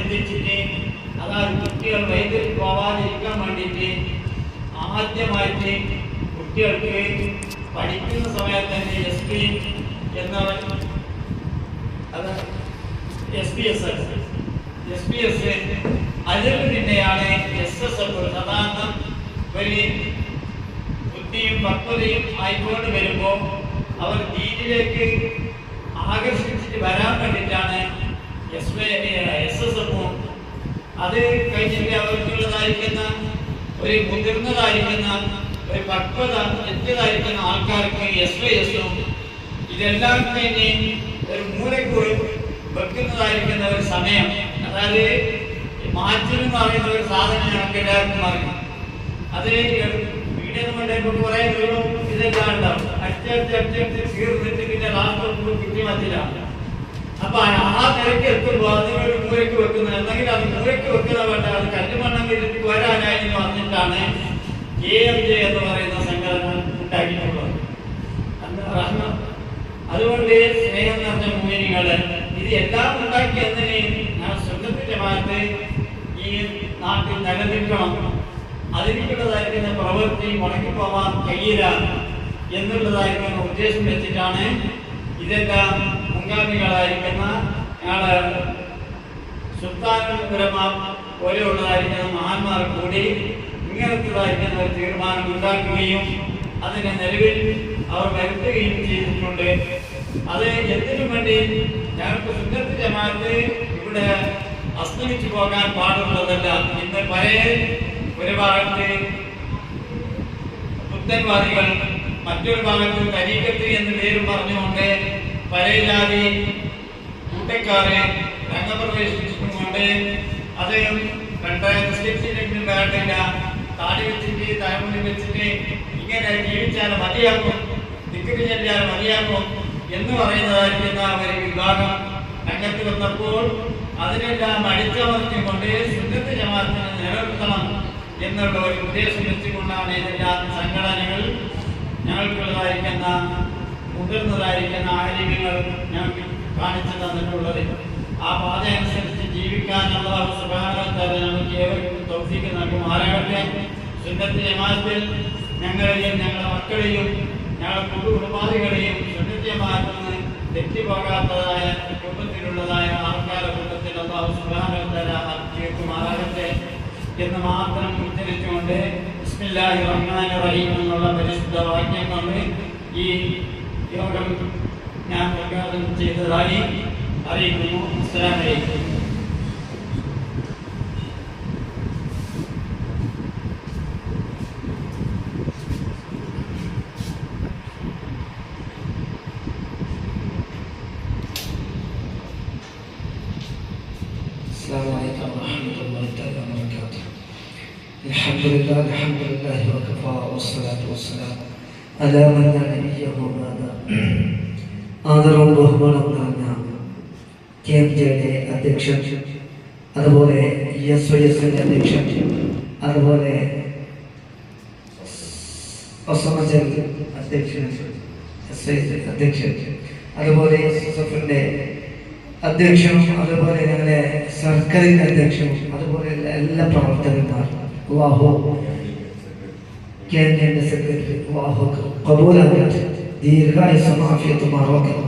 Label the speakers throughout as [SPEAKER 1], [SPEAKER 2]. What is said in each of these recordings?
[SPEAKER 1] ചിന്തിച്ചിട്ട് അതായത് കുട്ടികൾ വൈദ്യുതി പോവാതിരിക്കാൻ വേണ്ടിയിട്ട് ആദ്യമായിട്ട് കുട്ടികൾക്ക് പഠിക്കുന്ന സമയത്ത് തന്നെ SPS അതിൽ പിന്നെയാണ് SSF. സാധാരണ ഒരു ബുദ്ധിയും പക്വതയും ആയിക്കൊണ്ട് വരുമ്പോൾ അവർ ദീനിലേക്ക് ആകർഷിച്ചിട്ട് വരാൻ വേണ്ടിയിട്ടാണ് SSF. അത് കഴിഞ്ഞിട്ട് അവർക്കുള്ളതായിരിക്കുന്ന ഒരു മുതിർന്നതായിരിക്കുന്ന ഒരു പക്വത എത്തിയതായിരിക്കുന്ന ആൾക്കാർക്ക് SYSഉം ഇതെല്ലാം കഴിഞ്ഞ് ഒരു മൂലക്ക് വെക്കുന്നതായിരിക്കുന്ന ഒരു സമയം, അതായത് മാറ്റിൽ എന്ന് പറയുന്ന ഒരു സാധനം ഞങ്ങൾക്ക് എല്ലാവർക്കും അറിയാം. അത് വീഡിയോ കൊണ്ടപ്പോൾ കുറെ ദൂരം ഇതെല്ലാം ഉണ്ടാവും. അടിച്ചടിച്ച് തീർന്നിട്ട് പിന്നെ ലാസ്റ്റ് കിട്ടി മാറ്റിലാണ്. അപ്പൊ ആ നിരക്ക് എത്തുമ്പോൾ അതിനൊരു മൂലക്ക് വെക്കുന്നത്, അല്ലെങ്കിൽ അത് മൂലക്ക് വെക്കുന്ന വേണ്ട അത് കല്ലുമണ്ണം തിരിച്ച് വരാനായി വന്നിട്ടാണ് KMJ എന്ന് പറയുന്ന സംഘടന ഉണ്ടാക്കിയിട്ടുള്ളത്. അതുകൊണ്ട് സ്നേഹം നിറഞ്ഞ മുഅ്മിനീങ്ങളെ, ഇത് എല്ലാം ഉണ്ടാക്കി എന്നതിന് ഞാൻ സുന്നത്ത് ജമാഅത്ത് ഈ നാട്ടിൽ നിലനിൽക്കണം, അതിനുള്ളതായിരിക്കുന്ന പ്രവൃത്തി മുടങ്ങിപ്പോവാൻ കഴിയില്ല എന്നുള്ളതായിരിക്കുന്ന ഉദ്ദേശം വെച്ചിട്ടാണ് ഇതെല്ലാം മുൻഗാമികളായിരിക്കുന്ന ഞങ്ങളെ സുൽത്താനുൽ ഉലമ പോലെയുള്ളതായിരിക്കുന്ന മഹാന്മാർ കൂടി ഇങ്ങനത്തതായിരിക്കുന്ന ഒരു തീരുമാനം ഉണ്ടാക്കുകയും അതിനെ നിലവിൽ അവർ വരുത്തുകയും ചെയ്തിട്ടുണ്ട്. അത് എന്തിനു വേണ്ടി? ഞങ്ങൾക്ക് സുന്നത്ത് ജമാഅത്ത് ഇവിടെ അസ്തമിച്ചു പോകാൻ പാടുള്ളതല്ല. ഇന്ന് പഴയ ഒരു ഭാഗത്ത് പുത്തൻവാദികൾ, മറ്റൊരു ഭാഗത്ത് തരീഖത്ത് എന്ന് പേരും പറഞ്ഞുകൊണ്ട് പഴയ ജാതി കൂട്ടക്കാരെ രംഗപ്രവേശിച്ചുകൊണ്ട് അത് നിസ്കരിച്ചിട്ടും വേണ്ടില്ല, താടി വെച്ചിട്ട് തലമുടി വെച്ചിട്ട് ഇങ്ങനെ ജീവിച്ചാൽ മതിയാക്കും, ദിക്ർ ചെല്ലാൻ മതിയാക്കും എന്ന് പറയുന്നതായിരിക്കുന്ന ഒരു വിഭാഗം രംഗത്ത് വന്നപ്പോൾ അതിനെല്ലാം അടിച്ചമർത്തിക്കൊണ്ട് സുന്നത്ത് ജമാഅത്തിനെ നിലനിർത്തണം എന്നുള്ള ഒരു ഉദ്ദേശം വെച്ചുകൊണ്ടാണ് ഇതെല്ലാം സംഘടനകൾ ഞങ്ങൾക്കുള്ളതായിരിക്കുന്ന മുതിർന്നതായിരിക്കുന്ന ആരോഗ്യങ്ങൾ ഞങ്ങൾക്ക് കാണിച്ചു തന്നിട്ടുള്ളത്. ആ പാത അനുസരിച്ച് ജീവിക്കാൻ അല്ലാഹു സുബ്ഹാനഹു വ തആല നമുക്ക് ഏവർക്കും തൗഫീഖ് നൽകുമാറാകട്ടെ. സുന്നത്ത് ജമാഅത്തിൽ ഞങ്ങളെയും ഞങ്ങളുടെ മക്കളെയും ഞങ്ങളുടെ കുടുംബാദികളെയും സുന്നത്ത് ജമാഅത്തിൽ നിന്ന് തെറ്റിപ്പോകാത്തതായ കുടുംബത്തിലുള്ളതായ ആൾക്കാരുടെ കൂട്ടത്തിൽ അല്ലാഹു സുബ്ഹാനഹു വ തആല ചേർക്കുമാറാകട്ടെ എന്ന് മാത്രം ഉച്ചരിച്ചുകൊണ്ട് ബിസ്മില്ലാഹിർ റഹ്മാനിർ റഹീം എന്നുള്ള പരിശുദ്ധ വാക്യം കൊണ്ട് ഈ യോഗം ഞാൻ ഉദ്ഘാടനം ചെയ്തതായി അറിയിക്കുന്നു. അസ്സലാമു അലൈക്കും.
[SPEAKER 2] السلام عليكم ورحمة الله تعالى وبركاته. الحمد لله وكفى والصلاة والسلام على من لا نبي بعد. ആദരവും ബഹുമാനവും നിറഞ്ഞ KMJയുടെ അധ്യക്ഷൻ, അതുപോലെ SYSന്റെ അധ്യക്ഷൻ, അതുപോലെ അധ്യക്ഷൻ, അധ്യക്ഷൻ, അതുപോലെ SSFന്റെ അധ്യക്ഷനും, അതുപോലെ ഞങ്ങളുടെ സർക്കാരിൻ്റെ അധ്യക്ഷനും, അതുപോലെ എല്ലാ പ്രവർത്തകന്മാരും, KMJയുടെ സെക്രട്ടറി, കബൂലാകട്ടെ, ദീർഘായുസ്സും ആഫിയത്തും ആരോഗ്യവും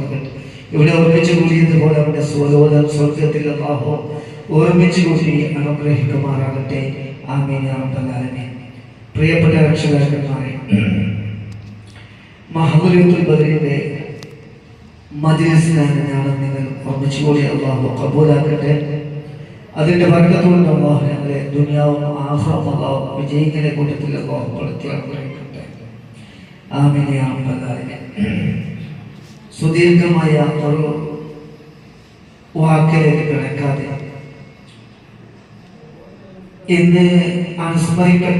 [SPEAKER 2] ഇവിടെ ഒരുമിച്ച് കൂടിയതുപോലെ അവിടെ സ്വർഗത്തിൽ അല്ലാഹു ഒരുമിച്ച് കൂടി അനുഗ്രഹിക്കുമാറാകട്ടെ. ആമീൻ യാ റബ്ബൽ ആലമീൻ. പ്രിയപ്പെട്ട രക്ഷകന്മാരെ, മഹ്ദൂരിയത്തുൽ ബദറിയുടെ മജ്ലിസിനാണ് ഞങ്ങൾ നിങ്ങൾ ഒരുമിച്ച് കൂടി അല്ലാഹു കബൂലാക്കട്ടെ. അതിന്റെ ബർക്കത്തോടെ അല്ലാഹു ഞങ്ങളെ ദുനിയാവും ആഖിറവും അല്ലാഹു വിജയികളുടെ കൂട്ടത്തിൽ അല്ലാഹു പെടുത്തി അനുഗ്രഹിക്കട്ടെ. ആമീൻ യാ റബ്ബൽ ആലമീൻ. സുദീർഘമായ ഒരു വാക്കിലേക്ക് കിടക്കാതെ ഇന്ന് അനുസ്മരിക്കുന്ന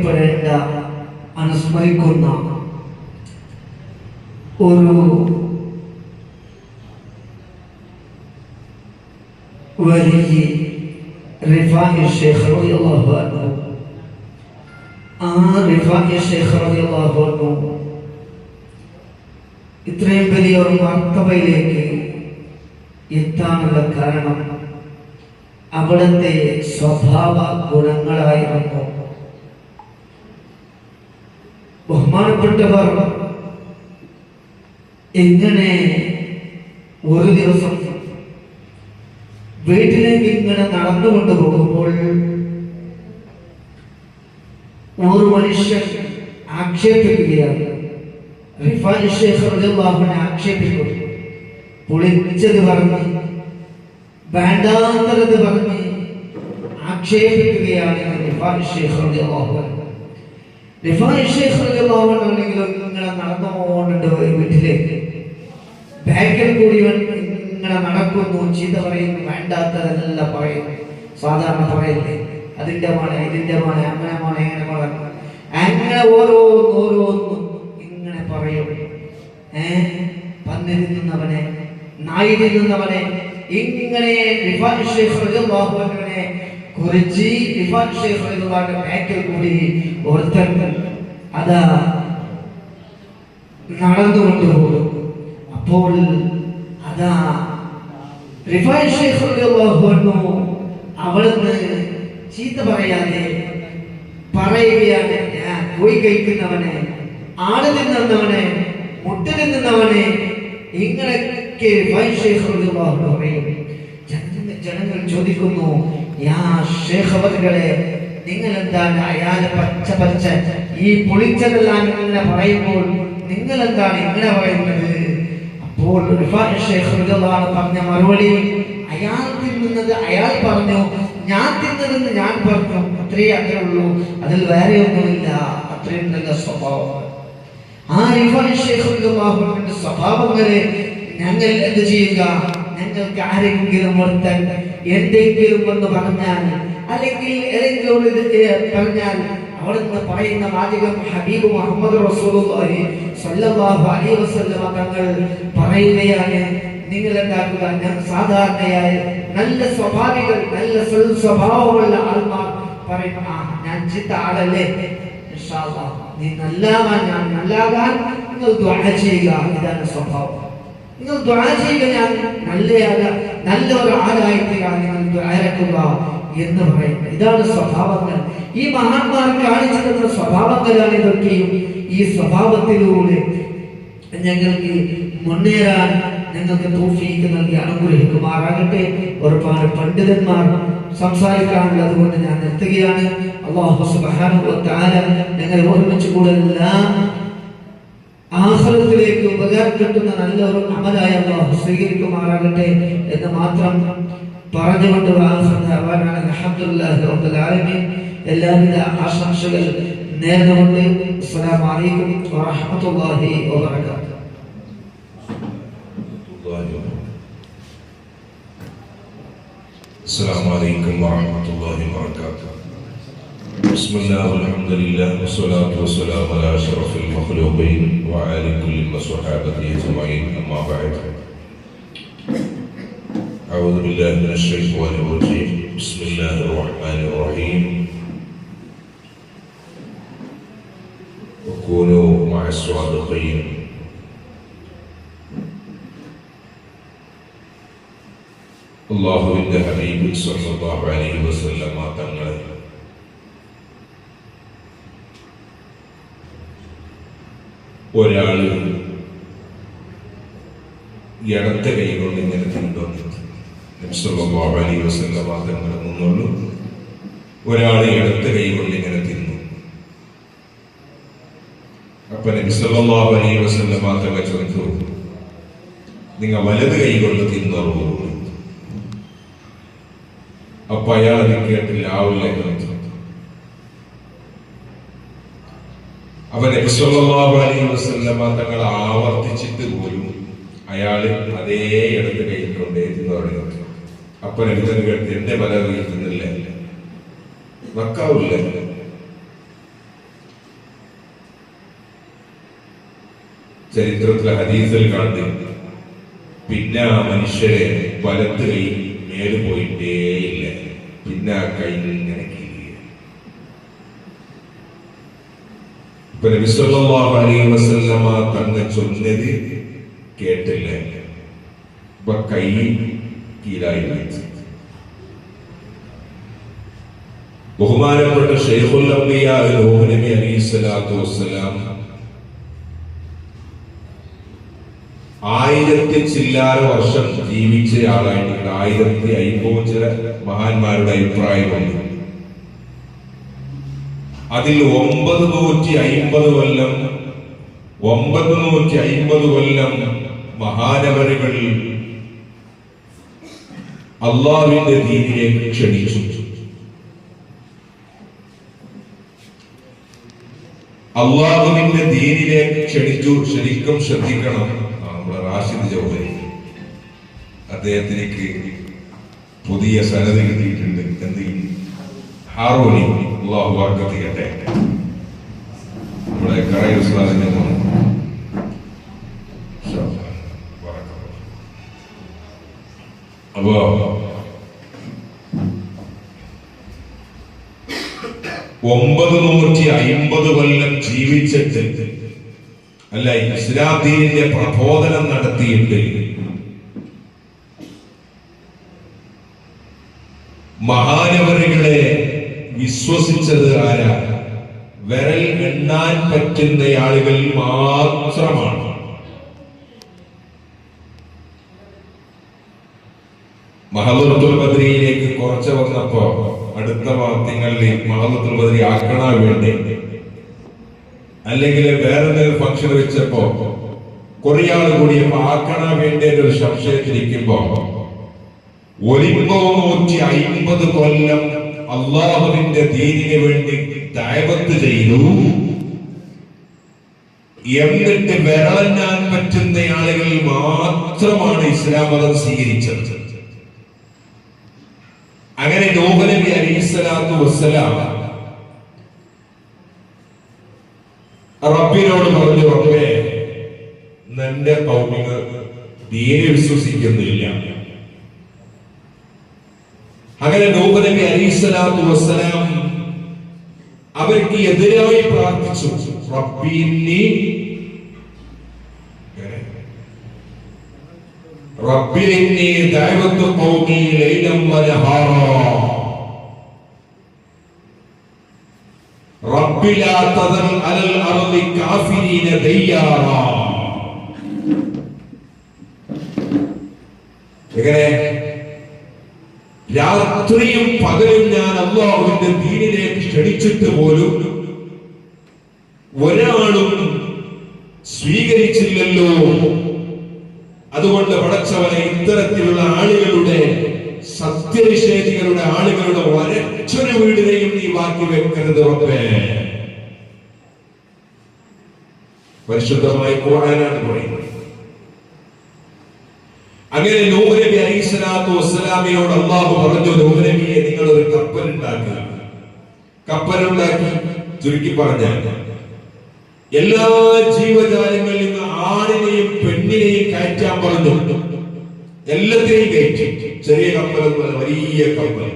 [SPEAKER 2] ഒരു വലിയ റിഫാഇ ശൈഖ് റളിയല്ലാഹു അൻഹു, ആ റിഫാഇ ശൈഖ് റളിയല്ലാഹു അൻഹു ഇത്രയും വലിയൊരു മർത്തബയിലേക്ക് എത്താനുള്ള കാരണം അവിടുത്തെ സ്വഭാവ ഗുണങ്ങളായിരുന്നു. ബഹുമാനപ്പെട്ടവർ എങ്ങനെ ഒരു ദിവസം വീട്ടിലേക്ക് ഇങ്ങനെ നടന്നുകൊണ്ട് പോകുമ്പോൾ ഒരു മനുഷ്യൻ ആക്ഷേപിക്കുകയാണ്. റിഫായി ശൈഖ് റളിയല്ലാഹു അൻഹു ആക്ഷേപിക്കുന്നു. പൊളിച്ചത് പറഞ്ഞ് വേണ്ടാത്തത് പറഞ്ഞ് ആക്ഷേപിക്കുകയാണ് റിഫായി ശൈഖ് റളിയല്ലാഹു അൻഹു. റിഫായി ശൈഖ് റളിയല്ലാഹു അൻഹു ആണെങ്കിലും ഇങ്ങനെ നടന്നു പോകുന്നുണ്ട് വീട്ടിലേക്ക്. ബാക്കിൽ കൂടി ഇങ്ങനെ നടക്കുന്നു, ചീത്ത പറയുന്നു, വേണ്ടാത്തതെല്ലാം പറയുന്നു. സാധാരണ പറയല്ലേ, അതിന്റെ മോനെ, ഇതിന്റെ മോനെ, അങ്ങനെ മോനെ, എങ്ങനെ മോനെ, അങ്ങനെ ഓരോന്നും ഇങ്ങനെ പറയും. പന്നി തിന്നുന്നവനെ, നായി തിന്നുന്നവനെ, ഇങ്ങനെ റിഫായി ശൈഖ് റളിയല്ലാഹു അൻഹുവിനെ കുറിച്ച് റിഫായി ശൈഖ് റളിയല്ലാഹു അൻഹു ബാക്കിൽ കൂടി ഒരുത്തൻ അതാ നടന്നുകൊണ്ടുപോകും. അപ്പോൾ അതാ റിഫായി ശൈഖ് റളിയല്ലാഹു അൻഹു അവിടുന്ന് ചീത്ത പറയാതെ പറയുകയാണ്, ഞാൻ പോയി കഴിക്കുന്നവനെ, ആട് തിന്നുന്നവനെ, മുട്ട തിന്നുന്നവനെ, ഇങ്ങനെയൊക്കെ റിഫായി ശൈഖ് റളിയല്ലാഹു അൻഹു പറയും. ജനങ്ങൾ ചോദിക്കുന്നു, യാ ശൈഖ് അവറുകളെ, നിങ്ങൾ എന്താണ് അയാളെ പച്ച ഈ പൊളിച്ചതെല്ലാം ഇങ്ങനെ പറയുമ്പോൾ നിങ്ങൾ എന്താണ് ഇങ്ങനെ പറയുന്നത്? അപ്പോൾ റിഫായി ശൈഖ് റളിയല്ലാഹു അൻഹു പറഞ്ഞ മറുപടി, അയാൾ തിന്നുന്നത് അയാൾ പറഞ്ഞു, ഞാൻ തിന്നതെന്ന് ഞാൻ പറഞ്ഞു, അത്രയേ അങ്ങനെയുള്ളൂ, അതിൽ വേറെ ഒന്നുമില്ല. അത്രയും നല്ല സ്വഭാവം. ആ റിഫായി ശൈഖ് റളിയല്ലാഹു അൻഹുവിന്റെ സ്വഭാവങ്ങളെ ഞങ്ങൾ എന്ത് ചെയ്യുക? ഞങ്ങൾക്ക് ആരെങ്കിലും ഒരുത്തൻ എന്തെങ്കിലും എന്ന് പറഞ്ഞാൽ, അല്ലെങ്കിൽ ഏതെങ്കിലും പറഞ്ഞാൽ അവിടുന്ന് പറയുന്ന വാചകം ഹബീബ് മുഹമ്മദ് റസൂലുള്ളാഹി സ്വല്ലല്ലാഹു അലൈഹി വസല്ലം തങ്ങൾ പറയുകയാണ്, നിങ്ങൾ എന്താക്കുക, ഞാൻ സാധാരണയായി നല്ല സ്വഭാവികൾ, നല്ല സ്വഭാവമുള്ള ആൾമാർ പറയും, ഞാൻ ചീത്ത ആളല്ലേ, ഇൻഷാ അല്ലാഹ് നീ നല്ലവാൻ, ഞാൻ നല്ലവാൻ നിങ്ങൾ ദുആ ചെയ്യുക. ഇതാണ് സ്വഭാവം. നിങ്ങൾ ദുആ ചെയ്യുക, ഞാൻ നല്ല ഒരു ആളായിത്തീരാൻ നിങ്ങൾ ദുആ ചെയ്യുക എന്ന് പറയുന്നത്. ഇതാണ് സ്വഭാവങ്ങൾ. ഈ മഹാന്മാർ കാണിച്ചു തന്ന സ്വഭാവങ്ങളാണ് ഇതൊക്കെയും. ഈ സ്വഭാവത്തിലൂടെ ഞങ്ങൾക്ക് മുന്നേറാൻ ഞങ്ങൾക്ക് തൗഫീഖ് നൽകി അനുഗ്രഹിക്കുമാറാകട്ടെ. ഒരുപാട് പണ്ഡിതന്മാർ സംസാരിക്കാനുള്ളത് കൊണ്ട് ഞാൻ നിർത്തുകയാണ്. അല്ലാഹു സുബ്ഹാനഹു വ തആല ഞങ്ങളെ ഒരുമിച്ച് കൂടെല്ലാം ആഖിറത്തിലേക്ക് ഉപകാരം കിട്ടുന്ന നല്ലൊരു അമലായി അല്ലാഹു സ്വീകരിക്കുമാറാകട്ടെ എന്ന് മാത്രം പറഞ്ഞുകൊണ്ട് അൽഹംദുലില്ലാഹി റബ്ബിൽ ആലമീൻ. എല്ലാവിധ ആശംസകൾ നേർന്നുകൊണ്ട് അസ്സലാമു അലൈക്കും വറഹ്മത്തുള്ളാഹി വബറകാതുഹു.
[SPEAKER 3] السلام عليكم ورحمة الله وبركاته. بسم الله والحمد لله والصلاة والسلام على أشرف المخلوقين وعلى كل وصحابته أجمعين. أما بعد، أعوذ بالله من الشيطان الرجيم. بسم الله الرحمن الرحيم. وكونوا مع الصادقين. അല്ലാഹുവിന്റെ ഹബീബ് സ്വല്ലല്ലാഹു അലൈഹി വസല്ലമ തങ്ങൾ ഒരാള് ഇടത്തെ കൈ കൊണ്ട് ഇങ്ങനെ തിന്നുന്നു. നബി സല്ലല്ലാഹു അലൈഹി വസല്ലമ തങ്ങൾ മുന്നുള്ളൂ, ഒരാള് ഇടത്തെ കൈ കൊണ്ട് ഇങ്ങനെ തിന്നു. അപ്പൊ നബി സല്ലല്ലാഹു അലൈഹി വസല്ലമ തങ്ങൾ ചോദിച്ചു, നിങ്ങൾ വലത് കൈ കൊണ്ട് തിന്നറൂ. അപ്പൊ അയാൾ അത് കേട്ടില്ല, ആവില്ല. അവൻ നബി സല്ലല്ലാഹു അലൈഹി വസല്ലമ തങ്ങൾ ആവർത്തിച്ചിട്ട് പോലും അയാൾ അതേ ഇടത്ത് കൈക്കൊണ്ടേ തിന്നു തുടങ്ങി. അപ്പൊ നബി തങ്ങൾ കേട്ട്, എന്റെ പല തിന്നില്ല, വക്കാവില്ല. ചരിത്രത്തിലെ ഹദീസിൽ കാണുന്നു, പിന്നെ ആ മനുഷ്യരെ വലത്ത് കൈ മേല് പോയിട്ടേയില്ല, പിന്നെ ആ കൈ ഇങ്ങനെ കീഴുക. ഇപ്പൊ നബി സല്ലല്ലാഹു അലൈഹി വസല്ലമ തങ്ങൾ ചൊന്നത് കേട്ടില്ല. ഇപ്പൊ കൈ കീഴായി വെച്ചു. ബഹുമാനപ്പെട്ട ശൈഖുൽ അംബിയ നൂഹ് നബി അലൈഹിസ്സലാത്തു വസ്സലാം 1000 ചില്ലാന വർഷം ജീവിച്ച ആളായിട്ട് 1050 ചില മഹാന്മാരുടെ അഭിപ്രായമുണ്ട്. അതിൽ 950 കൊല്ലം മഹാനവരുകൾ അള്ളാഹുവിന്റെ ദീനിലേക്ക് ക്ഷണിച്ചു. അള്ളാഹുവിന്റെ ദീനിലേക്ക് ക്ഷണിച്ചു. ശരിക്കും ശ്രദ്ധിക്കണം. നമ്മുടെ റാഷിദ് ചൗധരി അദ്ദേഹത്തിലേക്ക് പുതിയ സനത് കിട്ടിയിട്ടുണ്ട്. എന്ത് ഹാറൂനി അള്ളാഹു ബർക്കത്ത് ചെയ്യട്ടെ. നമ്മുടെ കറയ ഉസ്താദിന്റെ മോൻ അപ്പോ 950 കൊല്ലം ജീവിച്ചിട്ട് അല്ല ഇസ്ലാം ദീനിന്റെ പ്രബോധനം നടത്തിയിട്ട് മഹാനവരുകളെ വിശ്വസിച്ചത് ആരാ? വിരൽ എണ്ണാൻ പറ്റുന്ന ആളുകൾ മാത്രമാണ്. മഹല്ലത്തുൽ ബദരിയിലേക്ക് കുറച്ച് വന്നപ്പോ അടുത്ത തിങ്കളിൽ മഹല്ലത്തുൽ ബദരി ആക്കണ വേണ്ടി അല്ലെങ്കിൽ വേറെ എന്തെങ്കിലും ഫംഗ്ഷൻ വെച്ചപ്പോ കുറെ ആള് കൂടിയപ്പോ ആക്കണ വേണ്ടി ഒരു സംശയത്തിരിക്കുമ്പോ 950 കൊല്ലം അള്ളാഹുവിന്റെ ദീനിന് വേണ്ടി ദഅവത്ത് ചെയ്തു. എന്നിട്ട് വിരളഞ്ഞാൻ പറ്റുന്ന ആളുകൾ മാത്രമാണ് ഇസ്ലാം മതം സ്വീകരിച്ചത്. അങ്ങനെ നൂഹ് നബി അലൈഹിസ്സലാത്തു വസ്സലാം റബ്ബിനോട് പറഞ്ഞു, റബ്ബേ, നിന്റെ ഖൗമിന് ദീനെ വിശ്വസിക്കുന്നില്ല. അങ്ങനെ നൂഹ് നബി അലൈഹിസ്സലാത്തു വസ്സലാം അവർക്ക് എതിരായി പ്രാർത്ഥിച്ചു. റബ്ബി ഇന്നി ദഅവതു ഖൗമി ലൈലൻ വനഹാറാ റബ്ബി ലാ തദർ അലൽ അർളി കാഫിരീന ദയ്യാറാ. എങ്ങനെ രാത്രിയും പകലും ഞാൻ അല്ലാഹുവിന്റെ ദീനിലേക്ക് ക്ഷണിച്ചിട്ട് പോലും ഒരാളും സ്വീകരിച്ചില്ലല്ലോ. അതുകൊണ്ട് പടച്ചവനെ ഇത്തരത്തിലുള്ള ആളുകളുടെ സത്യനിഷേധികളുടെ ആളുകളുടെ ഒരൊറ്റൊരു വീടിനെയും നീ ബാക്കി വെക്കരുത് റബ്ബേ. പരിശുദ്ധമായ ഖുർആനാണ് പറയുന്നത്. അങ്ങനെ നൂഹ് നബി അലൈഹിസ്സലാത്തു വസ്സലാമിനോട് അല്ലാഹു പറഞ്ഞു, നൂഹ് നബിയെ, നിങ്ങൾ ഒരു കപ്പലുണ്ടാക്കി. ചുരുക്കി പറഞ്ഞാൽ എല്ലാ ജീവജാലങ്ങളിൽ നിന്ന് ആണിനെയും പെണ്ണിനെയും കയറ്റാൻ പറഞ്ഞു. എല്ലാത്തിനെയും കയറ്റി. ചെറിയ കപ്പൽ, വലിയ കപ്പൽ.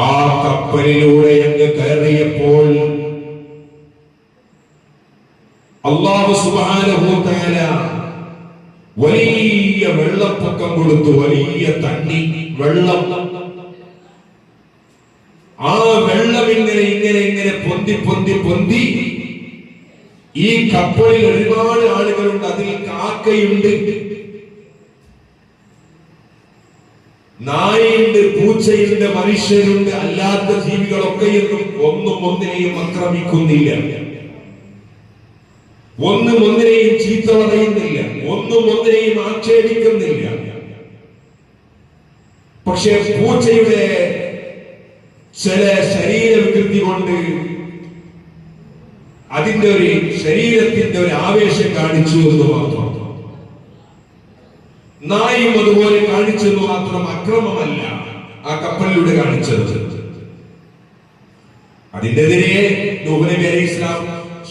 [SPEAKER 3] ആ കപ്പലിലൂടെ അങ്ങ് കയറിയപ്പോൾ അല്ലാഹു സുബ്ഹാനഹു വ തആല വലിയ വെള്ളപ്പൊക്കം കൊടുത്തു. വലിയ തണ്ണി വെള്ളം. ആ വെള്ളം ഇങ്ങനെ പൊന്തി ഈ കപ്പലിൽ ഒരുപാട് ആളുകളുണ്ട്. അതിൽ കാക്കയുണ്ട്, നായയുണ്ട്, പൂച്ചയുണ്ട്, മനുഷ്യരുണ്ട്. അല്ലാത്ത ജീവികളൊക്കെയൊന്നും ഒന്നും ഒന്നിനെയും ആക്രമിക്കുന്നില്ല, ഒന്നും ഒന്നിനെയും ചീത്ത പറയുന്നില്ല, ഒന്നും ഒന്നിനെയും ആക്ഷേപിക്കുന്നില്ല. പക്ഷെ പൂച്ചയുടെ ചില ശരീര വികൃതി കൊണ്ട് അതിന്റെ ഒരു ശരീരത്തിന്റെ ഒരു ആവേശം കാണിച്ചു എന്ന് മാത്രം. നായും അതുപോലെ കാണിച്ചെന്ന് മാത്രം. അക്രമമല്ല ആ കപ്പലിലൂടെ കാണിച്ചത്. അതിനെതിരെ നൂഹ് നബി അലൈഹിസ്സലാം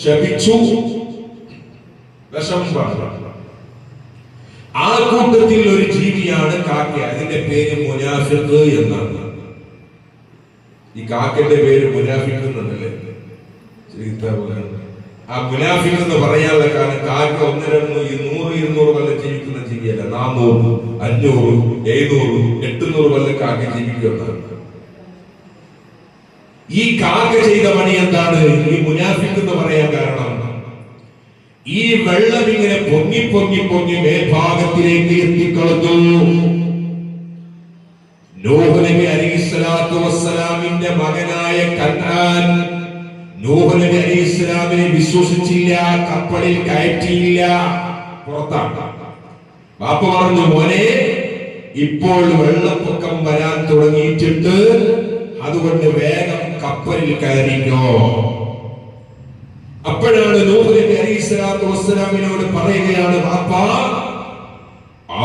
[SPEAKER 3] ശപിച്ചു, വിഷം പറഞ്ഞു. ആ കൂട്ടത്തിൽ ഒരു ജീവിയാണ് കാക്ക. അതിന്റെ പേര് മുനാഫിഖ് എന്നാണ്. ഈ കാക്കന്റെ പേര് മുനാഫിഖ് എന്നല്ലേ? ആ മുനാഫിഖ് എന്ന് പറയാനുള്ള കാരണം കാക്ക 100-200 കൊല്ലം ജീവിക്കുന്ന ജീവിയല്ല. 400, 500, 700, 800 കൊല്ലം കാക്ക ജീവിക്കുന്നതാണ്. ഈ കാക്ക ചെയ്ത പണി എന്താണ്? ഈ മുനാഫിഖ് എന്ന് പറയാൻ കാരണം, ഈ വെള്ളം ഇങ്ങനെ പൊങ്ങി പൊങ്ങി പൊങ്ങി മേൽഭാഗത്തിലേക്ക് എത്തിക്കളഞ്ഞു. നൂഹ് നബി അലൈഹിസ്സലാത്തു വസ്സലാമിന്റെ മകനായ കനാൻ നൂഹ് നബി അലൈഹിസ്സലാമിനെ വിശ്വസിച്ചില്ല, കപ്പലിൽ കയറ്റിയില്ല, പുറത്താണ്. ബാപ്പ പറഞ്ഞു, മോനെ ഇപ്പോൾ വെള്ളപ്പൊക്കം വരാൻ തുടങ്ങിയിട്ടുണ്ട്, അതുകൊണ്ട് വേഗം കപ്പലിൽ കയറിക്കോ. അപ്പോഴാണ് നൂഹ് നബി അലൈഹിസ്സലാത്തു വസ്സലാമിനോട് പറയുകയാണ്, ബാപ്പ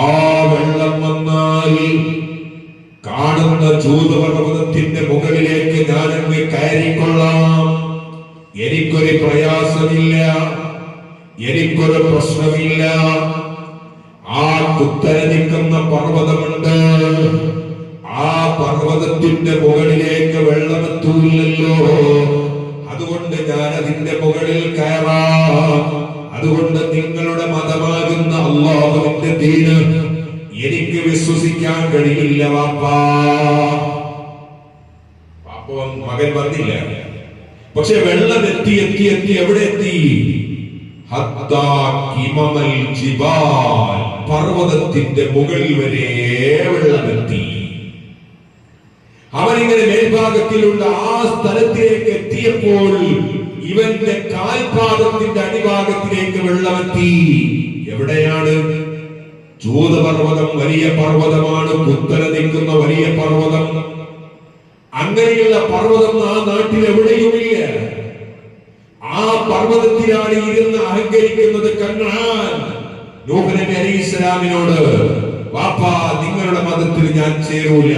[SPEAKER 3] ആ വെള്ളം വന്നാൽ കാണുന്ന ജൂതപർവ്വതത്തിന്റെ മുകളിലേക്ക് ഞാനങ്ങ് കയറിക്കൊള്ളാം, എനിക്കൊരു പ്രയാസമില്ല, എനിക്കൊരു പ്രശ്നമില്ല. ആ കുത്തനെ നിൽക്കുന്ന പർവ്വതമുണ്ട്, ആ പർവ്വതത്തിന്റെ മുകളിലേക്ക് വെള്ളമെത്തൂല്ലല്ലോ, അതുകൊണ്ട് ഞാൻ അതിന്റെ മുകളിൽ കയറാം. അതുകൊണ്ട് നിങ്ങളുടെ മതമാകുന്ന അല്ലാഹുവിന്റെ ദീന് എനിക്ക് വിശ്വസിക്കാൻ കഴിയില്ല വാപ്പാ. മകൻ വന്നില്ല. പക്ഷെ വെള്ളം എത്തി എത്തി എത്തി എവിടെ എത്തി? പർവ്വതത്തിന്റെ മുകളിൽ വരെ വെള്ളമെത്തി. അവനിങ്ങനെ മേൽഭാഗത്തിലുള്ള ആ സ്ഥലത്തിലേക്ക് എത്തിയപ്പോൾ ഇവന്റെ കാൽപാദത്തിന്റെ അടിഭാഗത്തിലേക്ക് വെള്ളമെത്തി. എവിടെയാണ്? ജൂതപർവ്വതം വലിയ പർവ്വതമാണ്, കുത്തനെ നിൽക്കുന്ന വലിയ പർവ്വതം. അങ്ങനെയുള്ള പർവ്വതം ആ നാട്ടിൽ എവിടെയുമില്ല. ആ പർവ്വതത്തിലാണ് ഇരുന്ന് അഹങ്കരിക്കുന്നത് കനാൻ. നൂഹ് നബി അലൈഹിസ്സലാമിനോട്, വാപ്പാ നിങ്ങളുടെ മതത്തിൽ ഞാൻ ചേരൂല.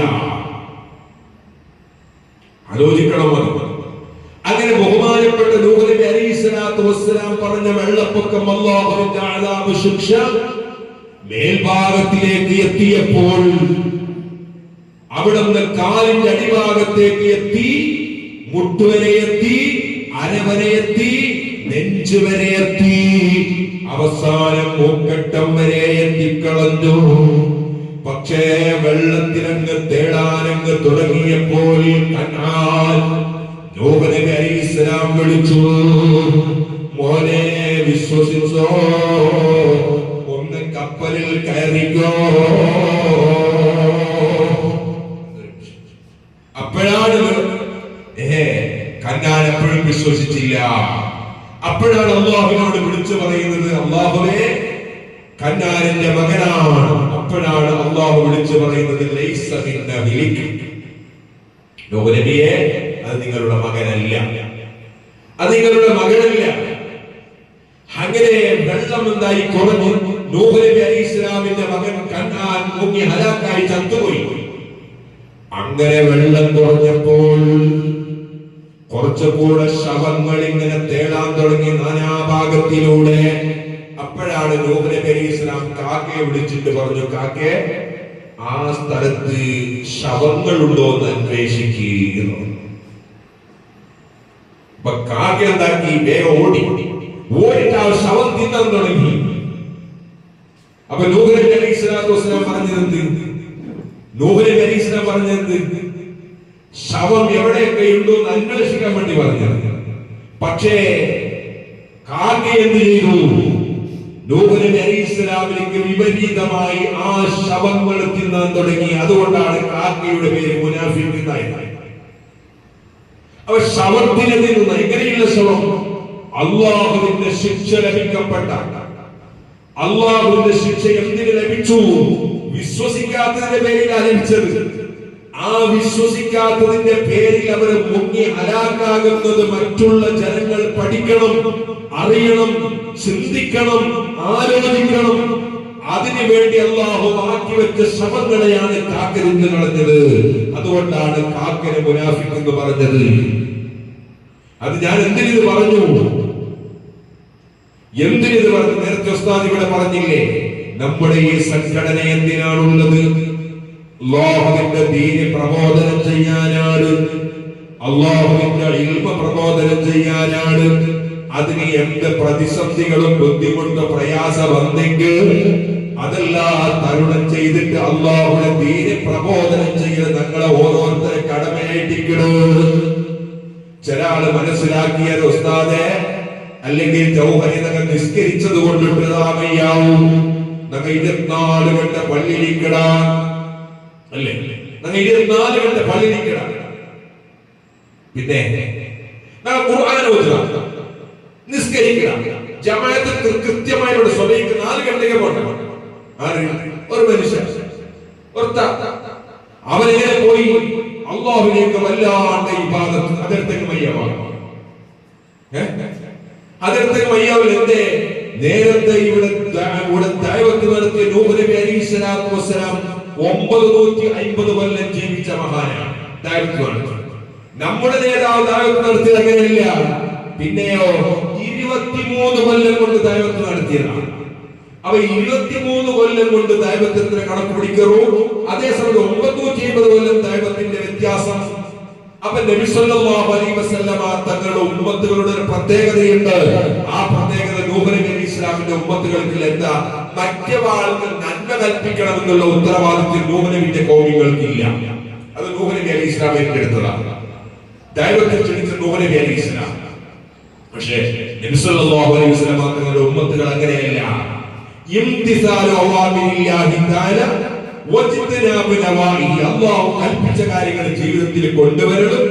[SPEAKER 3] ആലോചിക്കണം. അങ്ങനെ ബഹുമാനപ്പെട്ട നൂഹ് നബി അലൈഹിസ്സലാത്തു വസ്സലാം പറഞ്ഞ വെള്ളപ്പൊക്കം, അല്ലാഹുവിന്റെ അദാബ്, ശിക്ഷ മേൽഭാഗത്തിലേക്ക് എത്തിയപ്പോൾ അവിടുന്ന് കാലിന്റെ അടിഭാഗത്തേക്ക് എത്തി, മുട്ടുവരെ എത്തി, അരവരെ എത്തി, നെഞ്ചുവരെ എത്തി, അവസാനം മൂക്കട്ടം വരെ എത്തിക്കളഞ്ഞു. പക്ഷേ വെള്ളത്തിലങ്ങ് തേടാനങ്ങ് തുടങ്ങിയപ്പോൾ കനാൻ നൂഹ് നബി അലൈഹിസ്സലാം വിളിച്ചു, മോനെ വിശ്വസിച്ചോ, ഒന്ന് കപ്പലിൽ കയറിക്കോ. അപ്പോഴാണ് കനാൻ എപ്പോഴും വിശ്വസിച്ചില്ല. അപ്പോഴാണ് അല്ലാഹുവിനോട് വിളിച്ചു പറയുന്നത്, അല്ലാഹുവേ കനാനിന്റെ മകനാണ്. അപ്പോഴാണ് അല്ലാഹു വിളിച്ചു പറയുന്നത്, ലൈസ മിന്ന ബിലിക്, നൂഹ് നബിയെ അത് നിങ്ങളുടെ മകനല്ല, അത് നിങ്ങളുടെ മകനല്ല. അങ്ങനെ വെള്ളം എന്തായി കുറഞ്ഞു. നൂഹ് നബി അലൈഹിസ്സലാമിന്റെ മകൻ കനാൻ മുങ്ങി ഹലാക്കായി ചത്തുപോയി. അങ്ങനെ വെള്ളം കുറഞ്ഞപ്പോൾ കുറച്ചുകൂടെ ശവങ്ങൾ ഇങ്ങനെ തേടാൻ തുടങ്ങി നാനാഭാഗത്തിലൂടെ. അപ്പോഴാണ് നൂഹ് നബി അലൈഹിസ്സലാം കാക്കയെ വിളിച്ചിട്ട് പറഞ്ഞു, കാക്കേ ആ സ്ഥലത്ത് ശവങ്ങളുണ്ടോ എന്ന് അന്വേഷിക്കുന്നു. അപ്പൊ കാക്ക എന്താക്കി? വേഗം ഓടിയിട്ട് ആ ശവം തിന്നാൻ തുടങ്ങി. അപ്പൊ നൂഹ് നബി അലൈഹിസ്സലാത്തു വസ്സലാം പറഞ്ഞത്, നൂഹ് നബി അലൈഹിസ്സലാം പറഞ്ഞത് ശവം എവിടെയൊക്കെ ഉണ്ടോ എന്ന് അന്വേഷിക്കാൻ വേണ്ടി പറഞ്ഞത്. പക്ഷേ കാക്ക എന്ത് ചെയ്തു? നൂഹ് നബി അലൈഹിസ്സലാമിലേക്ക് വിപരീതമായി ആ ശവങ്ങൾ തിന്നാൻ തുടങ്ങി. അതുകൊണ്ടാണ് കാക്കയുടെ പേര് മുനാഫിഖ് എന്നായത്. അവ ശവത്തിനെ തിന്നുന്ന എങ്ങനെയുള്ള ശവം? അല്ലാഹുവിന്റെ ശിക്ഷ ലഭിക്കപ്പെട്ട, അല്ലാഹുവിന്റെ ശിക്ഷ എന്തിന് ലഭിച്ചു? വിശ്വസിക്കാത്തതിന്റെ പേരിലാണ് ലഭിച്ചത്. ആ വിശ്വസിക്കാത്തതിന്റെ പേരിൽ അവർ മുങ്ങി ഹലാക്കാകുന്നത് മറ്റുള്ള ജനങ്ങൾ പഠിക്കണം, അറിയണം, ചിന്തിക്കണം, ആലോചിക്കണം. അതിനു വേണ്ടി അല്ലാഹു മാറ്റി വെച്ച ശവങ്ങളെയാണ് കാക്ക തിന്നു കളഞ്ഞത്. അതുകൊണ്ടാണ് കാക്കനെ മുനാഫിഖ് എന്ന് പറഞ്ഞത്. അത് ഞാൻ എന്തിനിത് പറഞ്ഞു? എന്തിനിത് പറഞ്ഞു? നേരത്തെ ഉസ്താദ് ഇവിടെ പറഞ്ഞില്ലേ, നമ്മുടെ ഈ സംഘടന എന്തിനാണുള്ളത്? അല്ലാഹുവിന്റെ ദീന് പ്രബോധനം ചെയ്യാനാണ്, അല്ലാഹുവിന്റെ ഇൽമ പ്രബോധനം ചെയ്യാനാണ്. അതിന് എന്ത് പ്രതിസന്ധികളും ബുദ്ധിമുട്ടും പ്രയാസം വന്നെങ്കിൽ അതെല്ലാം തരുണം ചെയ്തിട്ട് അല്ലാഹുവിന്റെ ദീന് പ്രബോധനം ചെയ്ത് ഞങ്ങളെ ഓരോരുത്തരെ കടമയായിട്ടിരിക്കണം. ചില ആള് മനസ്സിലാക്കിയത് ഉസ്താദെ അല്ലെങ്കിൽ ജൗഹരി നിങ്ങൾ നിസ്കരിച്ചത് കൊണ്ടിട്ടതാമയ്യാവൂ നിങ്ങൾ 24 ഗണ്ട പള്ളിയിലിക്കടാൻ അല്ലേ, നിങ്ങൾ 24 ഗണ്ട പള്ളിയിലിക്കടാൻ. പിന്നെ ഖുർആൻ ഓതുക, നിസ്കരിക്കണം, ജമാഅത്ത് കൃത്യമായി സ്വഭാവിക്ക് 4 ഗണ്ടയ്ക്ക് പോട്ടെ. ഒരു മനുഷ്യൻ അവനെങ്ങനെ പോയി അള്ളാഹുവിലേക്ക് വല്ലാണ്ട് ഇബാദത്ത് അതിർത്തേക്ക് മയ്യാവാണ്. അതിർത്തേക്ക് മയ്യാവിൽ എന്തേ നേരത്തെ ഇവിടെ ദഅവത്ത് നടത്തിയ നൂഹ് നബി അലൈഹിസ്സലാത്തു വസ്സലാം 950 കൊല്ലം ജീവിച്ച മഹാനാണ്. നമ്മുടെ നേതാവ് ദഅവത്ത് നടത്തിയത് അങ്ങനെയല്ല. പിന്നെയോ 23 കൊല്ലം കൊണ്ട് ദഅവത്ത് നടത്തിയതാണ്. അവ 23 കൊല്ലം കൊണ്ട് ദൈവത്തിന്റെ കണക്ക് പിടിക്കറൂ. അതേസമയം 950 കൊല്ലം ദൈവത്തിന്റെ വ്യത്യാസം. അപ്പൊ നബി സല്ലല്ലാഹു അലൈഹി വസല്ലമ തങ്ങളുടെ ഉമ്മത്തുകളുടെ ഒരു പ്രത്യേകതയുണ്ട്. ആ പ്രത്യേകത നൂഹ് നബി അലൈഹി ഇസ്ലാമിന്റെ ഉമ്മത്തുകൾക്ക് എന്താ? മറ്റൊരാൾക്ക് നന്മ കൽപ്പിക്കണമെന്നുള്ള ഉത്തരവാദിത്വം നൂഹ് നബിയുടെ കൗമികൾക്കില്ല. അത് നൂഹ് നബി അലൈഹി ഇസ്ലാം ഏറ്റെടുത്തതാണ്. ദൈവത്തെ ക്ഷണിച്ച നൂഹ് നബി അലൈഹി ഇസ്ലാം. പക്ഷേ നബി സല്ലല്ലാഹു അലൈഹി വസല്ലമ തങ്ങളുടെ ഉമ്മത്തുകൾ അങ്ങനെയല്ല. ഇംതിസാലു അവാമിരില്ലാഹി തആല വജ്തനാബു നവാഹി. അല്ലാഹു കൽപ്പിച്ച കാര്യങ്ങൾ ജീവിതത്തിൽ കൊണ്ടുവരണം,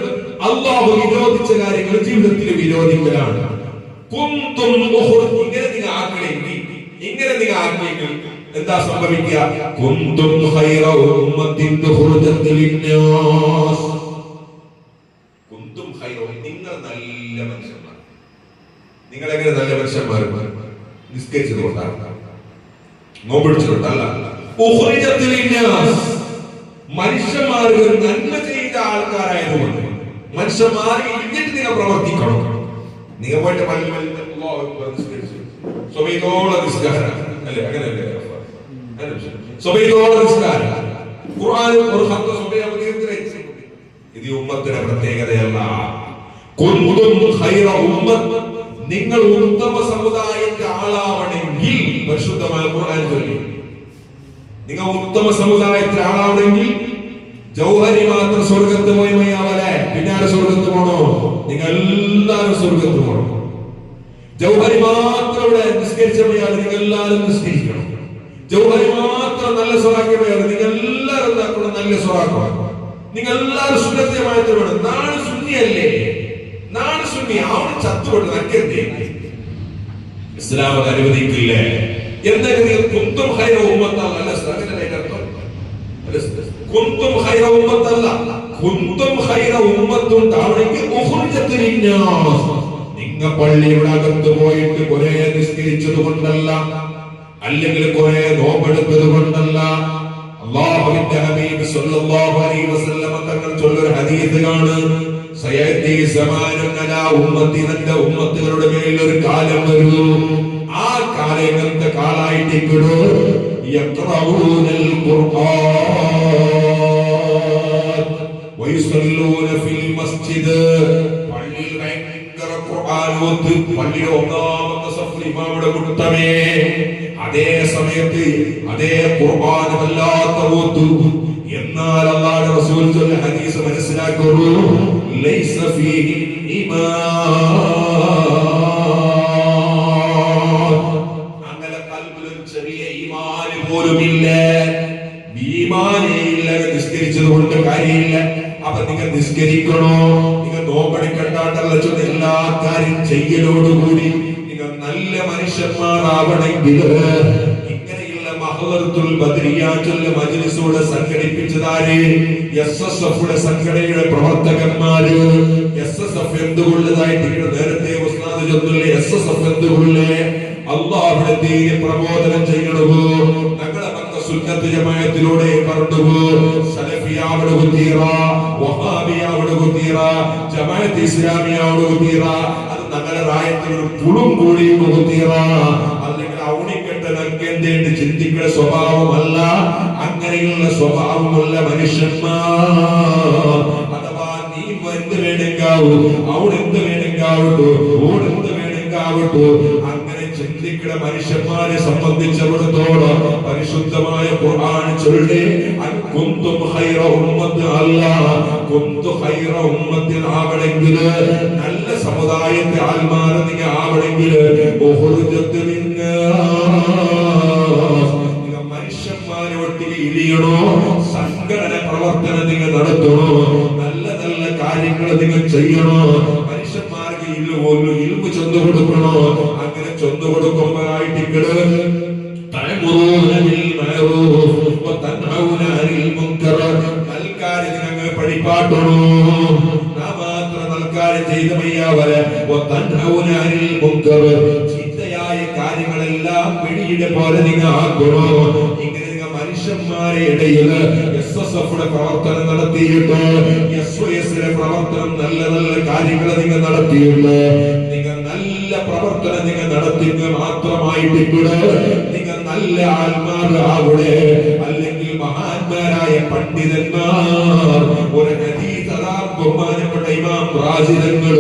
[SPEAKER 3] അല്ലാഹു വിരോധിച്ച കാര്യങ്ങൾ ജീവിതത്തിൽ വിരോധിക്കലാണ്. കുന്തും ഇങ്ങനെ നിങ്ങൾ ആക്കിയെങ്കിൽ എന്താ സംഭവിക്കുക? കുന്തും ഖൈറ ഉമ്മത്തിൻ ഖുർജത് ലിന്നാസ്. കുന്തും ഖൈറ, നിങ്ങൾ നല്ല മനുഷ്യന്മാർ. നിങ്ങൾ എങ്ങനെ നല്ല മനുഷ്യന്മാർ? നിസ്കരിച്ചത് കൊണ്ടാണ്, നോമ്പിടിച്ചിട്ടുണ്ടല്ല. മനുഷ്യന്മാർക്ക് നന്മ ചെയ്ത ആൾക്കാരായതുകൊണ്ട് മനുഷ്യന്മാർക്ക് ഇന്നിട്ട് നിങ്ങൾ പ്രവർത്തിക്കണം. നിങ്ങൾ പോയിട്ട് സ്വമേതോളം നിസ്കാരം അല്ലേ, അങ്ങനെയല്ലേ? സ്വമേതോളം നിസ്കാരം ഇത് ഉമ്മത്തിന്റെ പ്രത്യേകതയല്ല. നിങ്ങൾ ഉത്തമ സമുദായത്തിന്റെ ആളാവണമെങ്കിൽ പരിശുദ്ധമായ ഖുർആൻ ചൊല്ലി. നിങ്ങൾ ഉത്തമ സമുദായത്തിന്റെ ആളാവണമെങ്കിൽ ജൗഹരി മാത്രം സ്വർഗത്ത് പോയി മയ്യാവല്ലേ, പിന്നാലെ സ്വർഗത്ത് പോണോ? നിങ്ങൾ എല്ലാവരും സ്വർഗത്ത് പോകണം. ജൗഹരി മാത്രം ഇവിടെ നിസ്കരിച്ച മയ്യാവ്, നിങ്ങൾ എല്ലാവരും നിസ്കരിക്കണം. ജൗഹരി മാത്രം നല്ല സ്വറാക്കിയ മയ്യാവ്, നിങ്ങൾ എല്ലാവരും നല്ല സ്വറാക്കണം. നിങ്ങൾ എല്ലാവരും സുന്നത്യമായിട്ട് വേണം. നാളെ സുന്നിയല്ലേ, നാളെ സുന്നി അവിടെ ചത്തുകൊണ്ട് നക്കെന്തേ ഇസ്ലാം അനുവദിക്കില്ലേ? എന്തെങ്കിലും കുന്തും ഖൈറ ഉമ്മത്തല്ല, കുന്തും ഖൈറ ഉമ്മത്തല്ല, കുന്തും ഖൈറ ഉമ്മത്തുണ്ടാവണമെങ്കിൽ ഉഖ്രിജത് ലിന്നാസ്. നിങ്ങൾ പള്ളിയുടെ അകത്ത് പോയിട്ട് കുറെ നിസ്കരിച്ചത് കൊണ്ടല്ല, അല്ലെങ്കിൽ കുറെ നോമ്പെടുത്തത് കൊണ്ടല്ല. അല്ലാഹുവിന്റെ ഹബീബ് സല്ലല്ലാഹു അലൈഹി വസല്ലം തങ്ങൾ ചൊല്ലൊരു ഹദീസ് ആണ്, സയഅതി സമാനുൻ അലാ ഉമ്മത്തി, തന്റെ ഉമ്മത്തുകളുടെ മേൽ ഒരു കാലം വരൂ. ആ കാലം എങ്ങനത്തെ കാലായിട്ടിക്കടോ? യഖറഊനൽ ഖുർആൻ വയസല്ലൂന ഫിൽ മസ്ജിദ്. പള്ളിയിൽ ഭയങ്കര ഖുർആൻ ഓത്ത്, പള്ളിയുടെ ഒന്നാമത്തെ സഫിൽ ഇമാമുടെ മുട്ടമേ. അതേ സമയത്ത് അതേ ഖുർആൻ വല്ലാത്ത ഓത്ത്. എന്നാൽ അല്ലാഹുവിന്റെ റസൂൽ ചൊല്ലിയ ഹദീസ് മനസ്സിലാക്കൂ, ലൈസ ഫീഹി ഈമാൻ. അങ്ങനെ ഖൽബിൽ ചെറിയ ഈമാൻ പോലുമില്ല, ഈമാനേ ഇല്ല. നിസ്കരിച്ചത് കൊണ്ട് കാര്യമില്ല. അപ്പൊ നിങ്ങൾ നിസ്കരിക്കണോ? നിങ്ങൾ നോമ്പെടുക്കണ്ടാട്ടല്ല ചൊല്ല്, എല്ലാ കാര്യം ചെയ്യലോടുകൂടി നിങ്ങൾ നല്ല മനുഷ്യന്മാരാവണമെങ്കിൽ ഇങ്ങനെയുള്ള മഹ്ലത്തുൽ ബദ്രിയ ചൊല്ല് മജ്ലിസുകളെ സംഘടിപ്പിച്ചതാര്? എസ്എസ്എഫുടെ സംഘടനയുടെ പ്രവർത്തകന്മാര്. എസ്എസ്എഫ് എന്തുകൊള്ളതായിട്ട് നേരത്തെ ഉസ്താദ് ചൊല്ലില്ലേ, എസ്എസ്എഫ് എന്തുകൊള്ളേ? അല്ലാഹുവിന്റെ ദീനിനെ പ്രബോധനം ചെയ്യണമോ? ഞങ്ങളെ മക്ക സുന്നത്ത് ജമാഅത്തിലൂടെ പറഞ്ഞുവോ? സലഫിയാവിടെ കുത്തീറ, വഹാബിയാവിടെ കുത്തീറ, ജമാഅത്ത് ഇസ്ലാമിയാവിടെ കുത്തീറ. അത് ഞങ്ങളുടെ റായത്തിൽ ഒരു പുളും കൂടി കുത്തീറ. അല്ലെങ്കിൽ ഔണിക്കെട്ട നക്കേണ്ടേണ്ട് ചിന്തിക്കുന്ന സ്വഭാവമല്ല. അങ്ങനെയുള്ള സ്വഭാവമുള്ള മനുഷ്യന്മാർ, അഥവാ നീ എന്ത് വേണമെങ്കാവൂ, അവിടെ എന്ത് വേണമെങ്കാവട്ടു, ഓട് എന്ത് വേണമെങ്കാവട്ടു, അങ്ങനെ ചിന്തിക്കുന്ന മനുഷ്യന്മാരെ സംബന്ധിച്ചിടത്തോളം പരിശുദ്ധമായ ഖുർആൻ ചൊല്ലി, കുന്തും ഖൈറ ഉമ്മത്ത്. അല്ലാഹ് കുന്തു ഖൈറ ഉമ്മത്തിൻ ആവണമെങ്കിൽ, നല്ല സമുദായത്തെ ആത്മാർ നിങ്ങൾ ആവണമെങ്കിൽ മനുഷ്യന്മാരോട്ടിൽ ഇരിയണോ, സംഘടന പ്രവർത്തനം നിങ്ങൾ നടത്തണോ, നല്ല നല്ല കാര്യങ്ങൾ നിങ്ങൾ ചെയ്യണോ, മനുഷ്യന്മാർക്ക് ഇൽമു ചൊന്നു കൊടുക്കണോ. അങ്ങനെ ചൊന്നു കൊടുക്കുമ്പോഴായിട്ട് നൽകാര്യം നിങ്ങൾ പഠിപ്പാട്ടണോ. മാത്രം നൽകാര്യം ചെയ്ത മയ്യാവരെ ചീത്തയായ കാര്യങ്ങളെല്ലാം പിടിയുടെ പോലെ നിങ്ങൾ ആക്കണോ. ഇങ്ങനെ നിങ്ങൾ മനുഷ്യന്മാരെ ഇടയിൽ SSFയുടെ പ്രവർത്തനം നടത്തിയിട്ട് SYSന്റെ പ്രവർത്തനം നല്ല നല്ല കാര്യങ്ങൾ നിങ്ങൾ നടത്തിയിട്ട് നിങ്ങൾ നല്ല പ്രവർത്തനം നിങ്ങൾ നടത്തിയെങ്കിൽ മാത്രമായിട്ട് നിങ്ങൾ നല്ല ആത്മാരാവിടെ. അല്ലെങ്കിൽ മഹാന്മാരായ പണ്ഡിതന്മാർ ഒരു ഹദീസതാ ബഹുമാനപ്പെട്ട ഇമാം റാസിദങ്ങൾ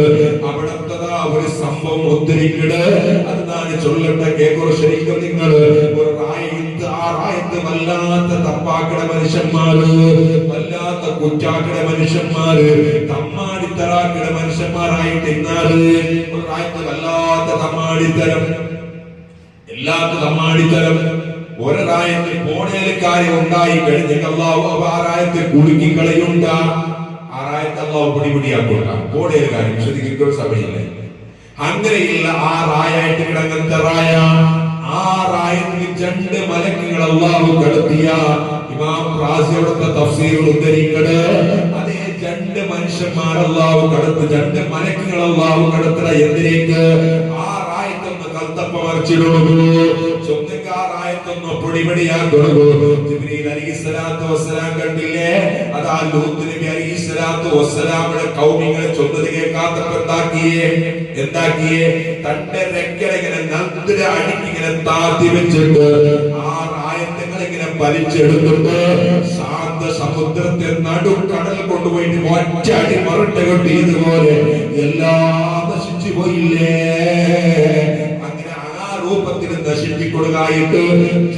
[SPEAKER 3] അവിടത്തതാ ഒരു സംഭവം ഉദ്ധരിക്കട്. അതാണ് ചൊല്ലട്ടെ, കേൾക്കോ ശരിക്കും നിങ്ങൾ. ഒരു റായത്ത് വല്ലാത്ത തപ്പാക്കട മനുഷ്യന്മാര്, വല്ലാത്ത കുറ്റാക്കട മനുഷ്യന്മാര്, തമ്മാടിത്തറാക്കട മനുഷ്യന്മാരായിട്ട് ഇന്നാല് ഒരു റായത്ത് വല്ലാത്ത തമ്മാടിത്തരം, എല്ലാത്ത തമ്മാടിത്തരം. ഒരായത്തിൽ പോണേല് കാര്യം ഉണ്ടായി കഴിഞ്ഞ അള്ളാഹു ആറായത്തെ കുടുക്കി കളയുണ്ട. ആറായത്തെ അള്ളാഹു പിടിപിടിയാക്കൂട്ട. പോണേല് കാര്യം ശ്രദ്ധിക്കുന്ന സമയമില്ല. അങ്ങനെയുള്ള ആറായായിട്ട് കിടങ്ങത്തെ റായ, ആ റായത്തിൽ 2 മലക്കുകൾ അള്ളാഹു കടത്തിയ ഇമാം റാസി അവിടുത്തെ തഫ്സീറുകൾ ഉദ്ധരിക്കട്. അതേ 2 മനുഷ്യന്മാർ അള്ളാഹു കടത്ത്, 2 മലക്കുകൾ അള്ളാഹു കടത്തണ എന്തിനേക്ക്? ആ റായത്തൊന്ന് കൽത്തപ്പ മറിച്ചിടുന്നു, ചൊന്നക്കാറായത്തൊന്ന് പൊടിപടിയാക്കുന്നു. ജിബ്രീൽ അലൈഹിസ്സലാത്തു വസ്സലാം കണ്ടില്ലേ, അതാ ലൂത്ത് നബി അലൈഹിസ്സലാത്തു വസ്സലാമിന്റെ കൗമികളെ ചൊന്നത് കേൾക്കാത്തപ്പോ എന്താക്കിയേ? തന്റെ രക്കടിങ്ങനെ നന്ദര അടിക്കിങ്ങനെ താത്തി വെച്ചിട്ട് ആ റായത്തുകൾ ഇങ്ങനെ വലിച്ചെടുത്തിട്ട് ശാന്ത സമുദ്രത്തെ നടുക്കടൽ കൊണ്ടുപോയിട്ട് ഒറ്റ അടി മറിട്ട കൊട്ടി ഇതുപോലെ എല്ലാം നശിച്ചു പോയില്ലേ. അങ്ങനെ ആ രൂപത്തിൽ നശിപ്പിക്കൊടുകായിട്ട്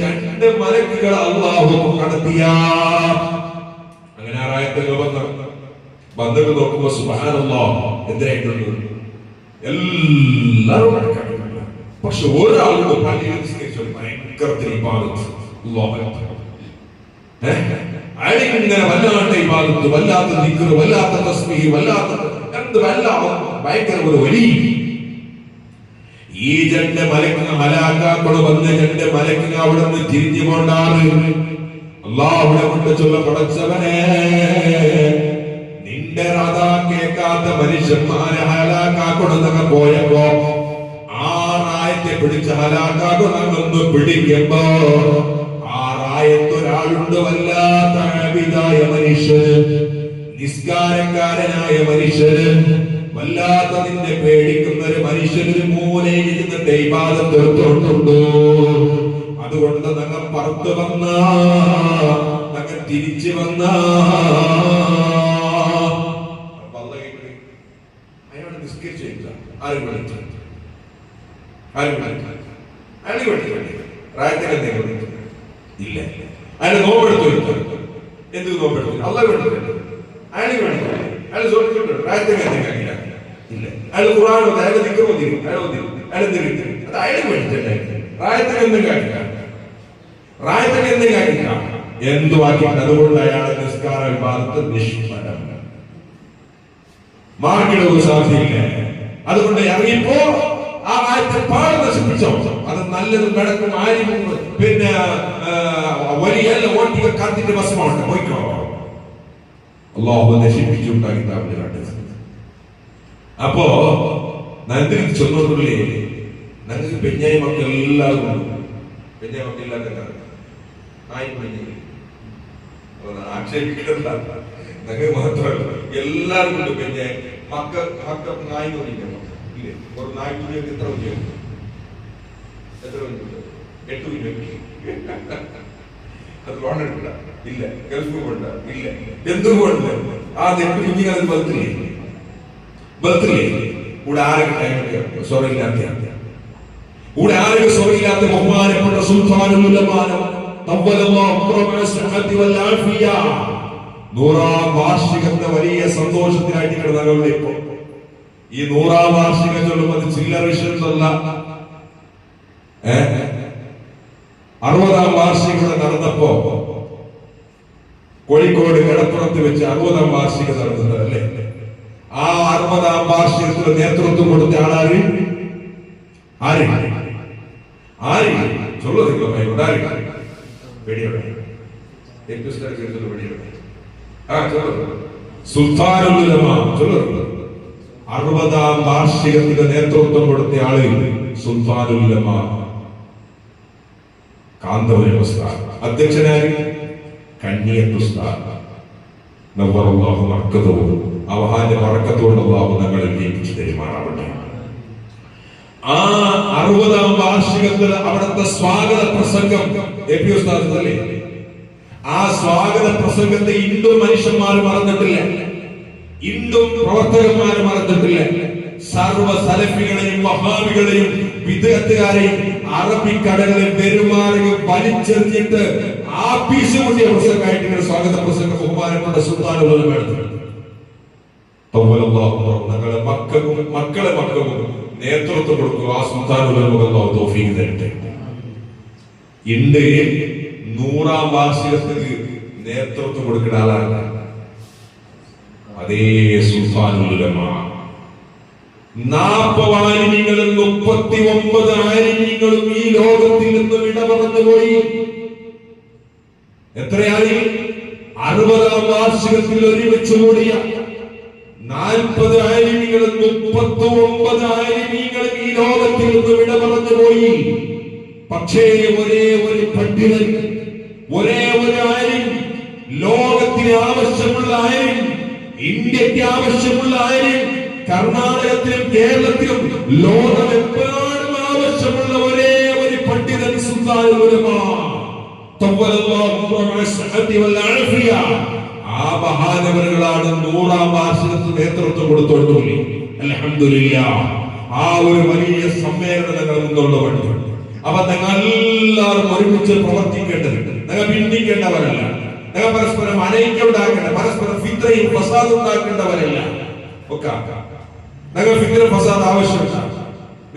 [SPEAKER 3] 2 മലക്കുകൾ അള്ളാഹു കടത്തിയ. അങ്ങനെ ആ റായത്തുകൾ വന്നിട്ട് നോക്കുമ്പോ സുബ്ഹാനല്ലാഹ് എന്തിനായിട്ടുണ്ട്? എല്ലാവരും നടക്കാറുണ്ട്. പക്ഷെ ഒരാളുടെ പള്ളിയിൽ ഭയങ്കരത്തിൽ അയാളിങ്ങനെ വല്ലാത്ത ഇബാദത്ത്, വല്ലാത്ത ദിക്ർ, വല്ലാത്ത തസ്ബീഹ്, വല്ലാത്ത ഭയങ്കര ഒരു വലി. ഈ 2 മലക്കുകൾ ഹലാക്കാക്കള് വന്ന് 2 മലക്കുകൾ അവിടെ നിന്ന് തിരിഞ്ഞു കൊണ്ടാണ് അല്ലാഹുവിനെ കൊണ്ട് ചൊല്ല, പടച്ചവനെ നിന്റെ രാധാ കേൾക്കാത്ത മനുഷ്യന്മാരെ ഹലാക്കാക്കൊടുന്നങ്ങ പോയപ്പോ ആ റായത്തെ പിടിച്ച് ഹലാക്കാക്കൊണ്ടങ്ങൊന്ന് പിടിക്കുമ്പോ ആ റായത്തൊരാളുണ്ട്, വല്ലാത്ത ആബിദായ മനുഷ്യന്, നിസ്കാരക്കാരനായ മനുഷ്യന്, വല്ലാത്ത നിന്നെ പേടിക്കുന്ന ഒരു മനുഷ്യനൊരു മൂലയിൽ ഇരുന്നിട്ട് ഇബാദത്ത് എടുത്തോണ്ടുണ്ടോ. അതുകൊണ്ട് ഞങ്ങൾ പുറത്ത് വന്ന, ഞങ്ങൾ തിരിച്ചു വന്ന ഇല്ല. അയാൾ നോമ്പെടുത്തു. എന്ത് നോമ്പെടുത്തു? അള്ളാഹ് എടുത്തു. അയാൾ ഇല്ല. അയാൾ ഖുർആൻ ഓതി, അയാൾ ദിക്ർ ഓതി, അയാൾ എന്തെങ്കിലും അത് അയാൾ മേടിച്ചല്ലേ. റായത്തിന് എന്തും കാണില്ല, റായത്തിന് എന്തും കാണില്ല, എന്തു ആക്കിയിട്ട്. അതുകൊണ്ട് അയാളെ നിസ്കാര വിഭാഗത്ത് നിഷ്ഫലം, മാർക്കിടവ് സാധ്യയില്ല. അതുകൊണ്ട് ഇറങ്ങിപ്പോ ആ ആയത്തെ പാട് നശിപ്പിച്ചോ. അത് നല്ലതും കിടക്കും ആരും പിന്നെ വലിയ ഓട്ടികൾ കാത്തിട്ട് ഭസ്മമുണ്ട് പോയിക്കോ. അള്ളാഹു നശിപ്പിച്ചുണ്ടാക്കി കണ്ടത്. അപ്പോ നന്ദി ചൊന്നോട്ടുള്ളേ, ഞങ്ങൾക്ക് പെഞ്ഞായി മക്കൾ എല്ലാവരും പെഞ്ഞായി മക്കൾ ഇല്ലാത്ത ആക്ഷേപിക്കണ്ട. ഞങ്ങൾക്ക് മാത്രമല്ല എല്ലാവരും കൊണ്ട് പെഞ്ഞായി മക്കൾ നായി തോന്നിക്കണം. ഒരു നായ്ക്കുഞ്ഞിക്ക് എത്ര കുഞ്ഞുണ്ട്? 8 കുഞ്ഞുണ്ട്. അത് ലോൺ എടുക്കില്ല, ഇല്ല. ഗൾഫ് കൊണ്ട് ഇല്ല. എന്തുകൊണ്ട്? ആ 8 കുഞ്ഞുങ്ങൾ ബലത്തില്ലേ? ഇവിടെ ആരൊക്കെ സ്വർഗ്ഗമില്ലാത്ത, ഇവിടെ ആരൊക്കെ സ്വർഗ്ഗമില്ലാത്ത ബഹുമാനപ്പെട്ട സുൽത്താനുൽ ഉലമാ 100ാം വാർഷികത്തെ വലിയ സന്തോഷത്തിനായിട്ട് കിടന്നവരുടെ ഇപ്പോ ഈ 100ാം വാർഷികം ചൊല്ലുമ്പോൾ ചില്ലറ വിഷയമല്ല. 60ാം വാർഷികം നടന്നപ്പോ കോഴിക്കോട് കടപ്പുറത്ത് വെച്ച് 60ാം വാർഷികം നടന്നത് അല്ലേ? ആ 60ാം വാർഷികത്തിന് നേതൃത്വം കൊടുത്ത ആളാര്? ആര് ആര് ചൊല്ലുന്നില്ല സുൽത്താനുൽ ഉലമ ചൊല്ലുന്നു. 60ാം വാർഷികത്തിന് നേതൃത്വം കൊടുത്ത ആള് സുൽത്താനുൽ ഉലമ കാന്തപുരം ഉസ്താദ്. അധ്യക്ഷനായി കണ്ണിയത്ത് ഉസ്താദ്. നവ്വറല്ലാഹു മർക്കദഹു. അവഹാന്റെ ബറക്കത്തോട് അല്ലാഹു ഞങ്ങളെ ജയിപ്പിച്ചു തരുമാറാവട്ടെ. ആ 60ാം വാർഷികത്തിൽ അവിടുത്തെ സ്വാഗത പ്രസംഗം എപി ഉസ്താദ് അല്ലേ? ആ സ്വാഗത പ്രസംഗത്തെ ഇന്ത്യൻ മനുഷ്യന്മാർ മറന്നിട്ടില്ല, ഇന്ത്യൻ പ്രവർത്തകന്മാർ മറന്നിട്ടില്ല. സർവ്വ സലഫികളെയും വഹാബികളെയും വിദഗ്ധക്കാരെയും അറബിക്കടലിൽ പെരുമാറുകയും വലിച്ചെറിഞ്ഞിട്ട് ആപീസ് കൂട്ടിയ പ്രസംഗമായിട്ട് സ്വാഗത പ്രസംഗം ബഹുമാനപ്പെട്ട സുൽത്താനുൽ ഉലമ നടത്തി. ഞങ്ങളെ മക്കളെ നേതൃത്വം കൊടുക്കുക. ആ സുൽത്താനുൽ ഉലമ തൗഫീഖ് തരട്ടെ. ഇന്ത്യയിൽ 100ാം വാർഷികത്തിന് നേതൃത്വം കൊടുക്കുന്ന ആളാണ് അതേ സുൽത്താനുൽ ഉലമ. 40 ആലിമീങ്ങളും 39 ആലിമീങ്ങളും ഈ ലോകത്തിൽ നിന്ന് വിട പറഞ്ഞു പോയി. എത്രയായി? 60ാം വാർഷികത്തിൽ ഒരുമിച്ച് കൂടിയ 40 ആലിമീങ്ങളും 39 ആലിമീങ്ങളും ഈ ലോകത്തിൽ നിന്ന് വിട പറഞ്ഞു പോയി. പക്ഷേ ഒരേ ഒരു പണ്ഡിതൻ, ഒരേ ഒരു ആലിം, ലോകത്തിന് ആവശ്യമുള്ള ആലിം, ഇന്ത്യക്ക് ആവശ്യമുള്ള ആലിം, കർണാടകത്തിലും കേരളത്തിലും ലോകമെമ്പാടും ആവശ്യമുള്ള ഒരേ ഒരു പണ്ഡിതൻ സുൽത്താനുൽ ഉലമ. ആ മഹാനവറുകളാണ് 100ാം വാർഷികത്തിന് നേതൃത്വം കൊടുത്തോണ്ടുള്ളി. അൽഹംദുലില്ലാഹ്. ആ ഒരു വലിയ സമ്മേളനം ഞങ്ങൾ മുന്നോട്ട്. അപ്പൊ ഞങ്ങൾ എല്ലാവരും ഒരുമിച്ച് പ്രവർത്തിക്കേണ്ടതുണ്ട്. ഞങ്ങൾ ഭിന്നിക്കേണ്ടവരല്ല, ഞങ്ങൾ പരസ്പരം അനൈക്യം ഉണ്ടാക്കേണ്ട, പരസ്പരം ഫിത്രയും ഫസാദും ഉണ്ടാക്കേണ്ടവരല്ല. ഒക്കെ ഞങ്ങൾ ഫിത്ര ഫസാദ് ആവശ്യമില്ല.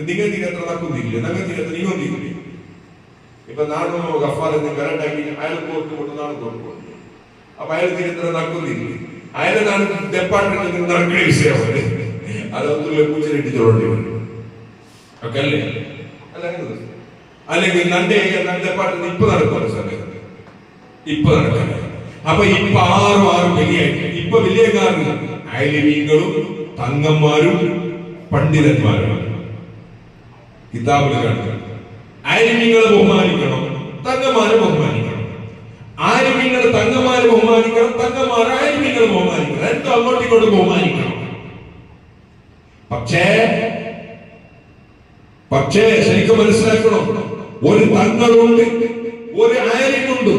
[SPEAKER 3] നിങ്ങൾ തീരത്ര നടക്കുന്നില്ല, ഞങ്ങൾ തീരത്ര നീ ഒന്നില്ല. ഇപ്പൊ നാണോ ഗഫാറെന്ന് കരണ്ടാക്കി അയാൾ കോർട്ട് കൊണ്ട് നാണ് തോന്നുന്നു. അപ്പൊ അയാൾ തീരത്ര നടക്കുന്നില്ല. അയാളെ നാണ് ഡിപ്പാർട്ട്മെന്റ് നടക്കുന്ന വിഷയമാണ്. അതൊന്നും പൂച്ചലിട്ട് ചോണ്ടി വരും ഒക്കെ അല്ലേ? അല്ലെങ്കിൽ നന്റെ പാട്ട് ഇപ്പൊ നടക്കുന്ന സമയത്ത് ഇപ്പൊ നടക്കാൻ. അപ്പൊ ഇപ്പൊ ആറും വലിയായിട്ട് ഇപ്പൊ വലിയക്കാരും അയലിമീങ്ങളും തങ്ങന്മാരും പണ്ഡിതന്മാരും കിതാബിൽ കാണുക. അയലിമീങ്ങളെ ബഹുമാനിക്കണം, തങ്ങന്മാരെ ബഹുമാനിക്കണം. ആലിമീങ്ങളെ തങ്ങന്മാരെ ബഹുമാനിക്കണം, തങ്ങന്മാരെ ആലിമീങ്ങളെ ബഹുമാനിക്കണം. രണ്ടും അങ്ങോട്ടും ഇങ്ങോട്ടും ബഹുമാനിക്കണം. പക്ഷേ ശരിക്കും മനസ്സിലാക്കണം, ഒരു തങ്ങളുണ്ട്, ഒരു ആലിമുണ്ട്.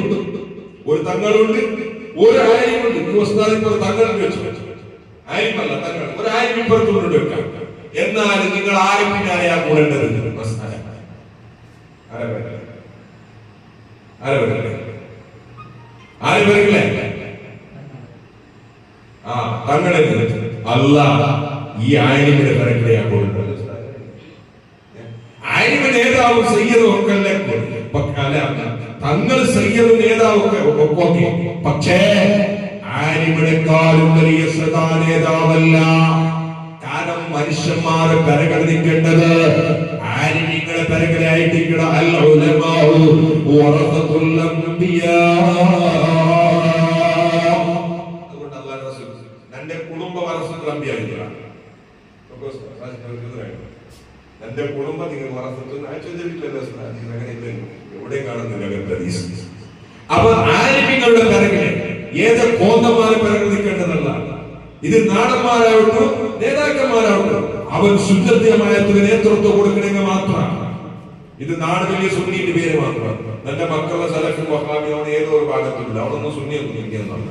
[SPEAKER 3] ഒരു തങ്ങളുണ്ട്, ഒരു ആലിമുണ്ട്. തങ്ങൾ വെച്ചു ആലിമല്ല, തങ്ങൾ ഒരു ആലിമിപ്പുറത്തുകൊണ്ട് വെക്കാം. എന്നാൽ നിങ്ങൾ ആലിമിനെ അറിയാ കൂടേണ്ടത് തങ്ങളെ അല്ല, ഈ ആലിമിന്റെ തിരക്കിലെയാ കൂടേണ്ടത്. ആലിമ് നേതാവ് സയ്യിദ് ഒക്കല്ലേ, തങ്ങൾ സയ്യിദ് നേതാവ് ഒക്കെ. പക്ഷേ ആലിമിനെക്കാളും വലിയ സദാ നേതാവല്ല. കാരണം മനുഷ്യന്മാരെ പെരകളിക്കേണ്ടത് ആലിമികളെ പെരകളായിട്ടിരിക്കണ അൽ ഉലമാഉ വറസത്തുൽ അംബിയാ. അതുകൊണ്ട് അല്ലാഹു റസൂൽ തന്റെ കുടുംബ വറസത്തുൽ അംബിയാ ആണ്. എന്റെ കുടുംബം നിങ്ങൾ എവിടെ കാണുന്നില്ല. അപ്പൊ ആലിമീങ്ങളുടെ പിറകില് ഏത് കോന്തന്മാരെ പിറകിൽ നിൽക്കേണ്ടതല്ല. ഇത് നാടന്മാരാവട്ടെ നേതാക്കന്മാരാവട്ടെ, അവൻ ശുദ്ധമായ നേതൃത്വം കൊടുക്കണമെങ്കിൽ മാത്രമാണ്. ഇത് നാട് വലിയ സുന്നിന്റെ പേര് മാത്രമാണ്. എന്റെ മക്കളുടെ സലഫും വഹാബിയും ഏതോ ഒരു ഭാഗത്തുമില്ല, അവിടൊന്നും സുന്നിയൊന്നും ഇരിക്കുന്നതല്ല.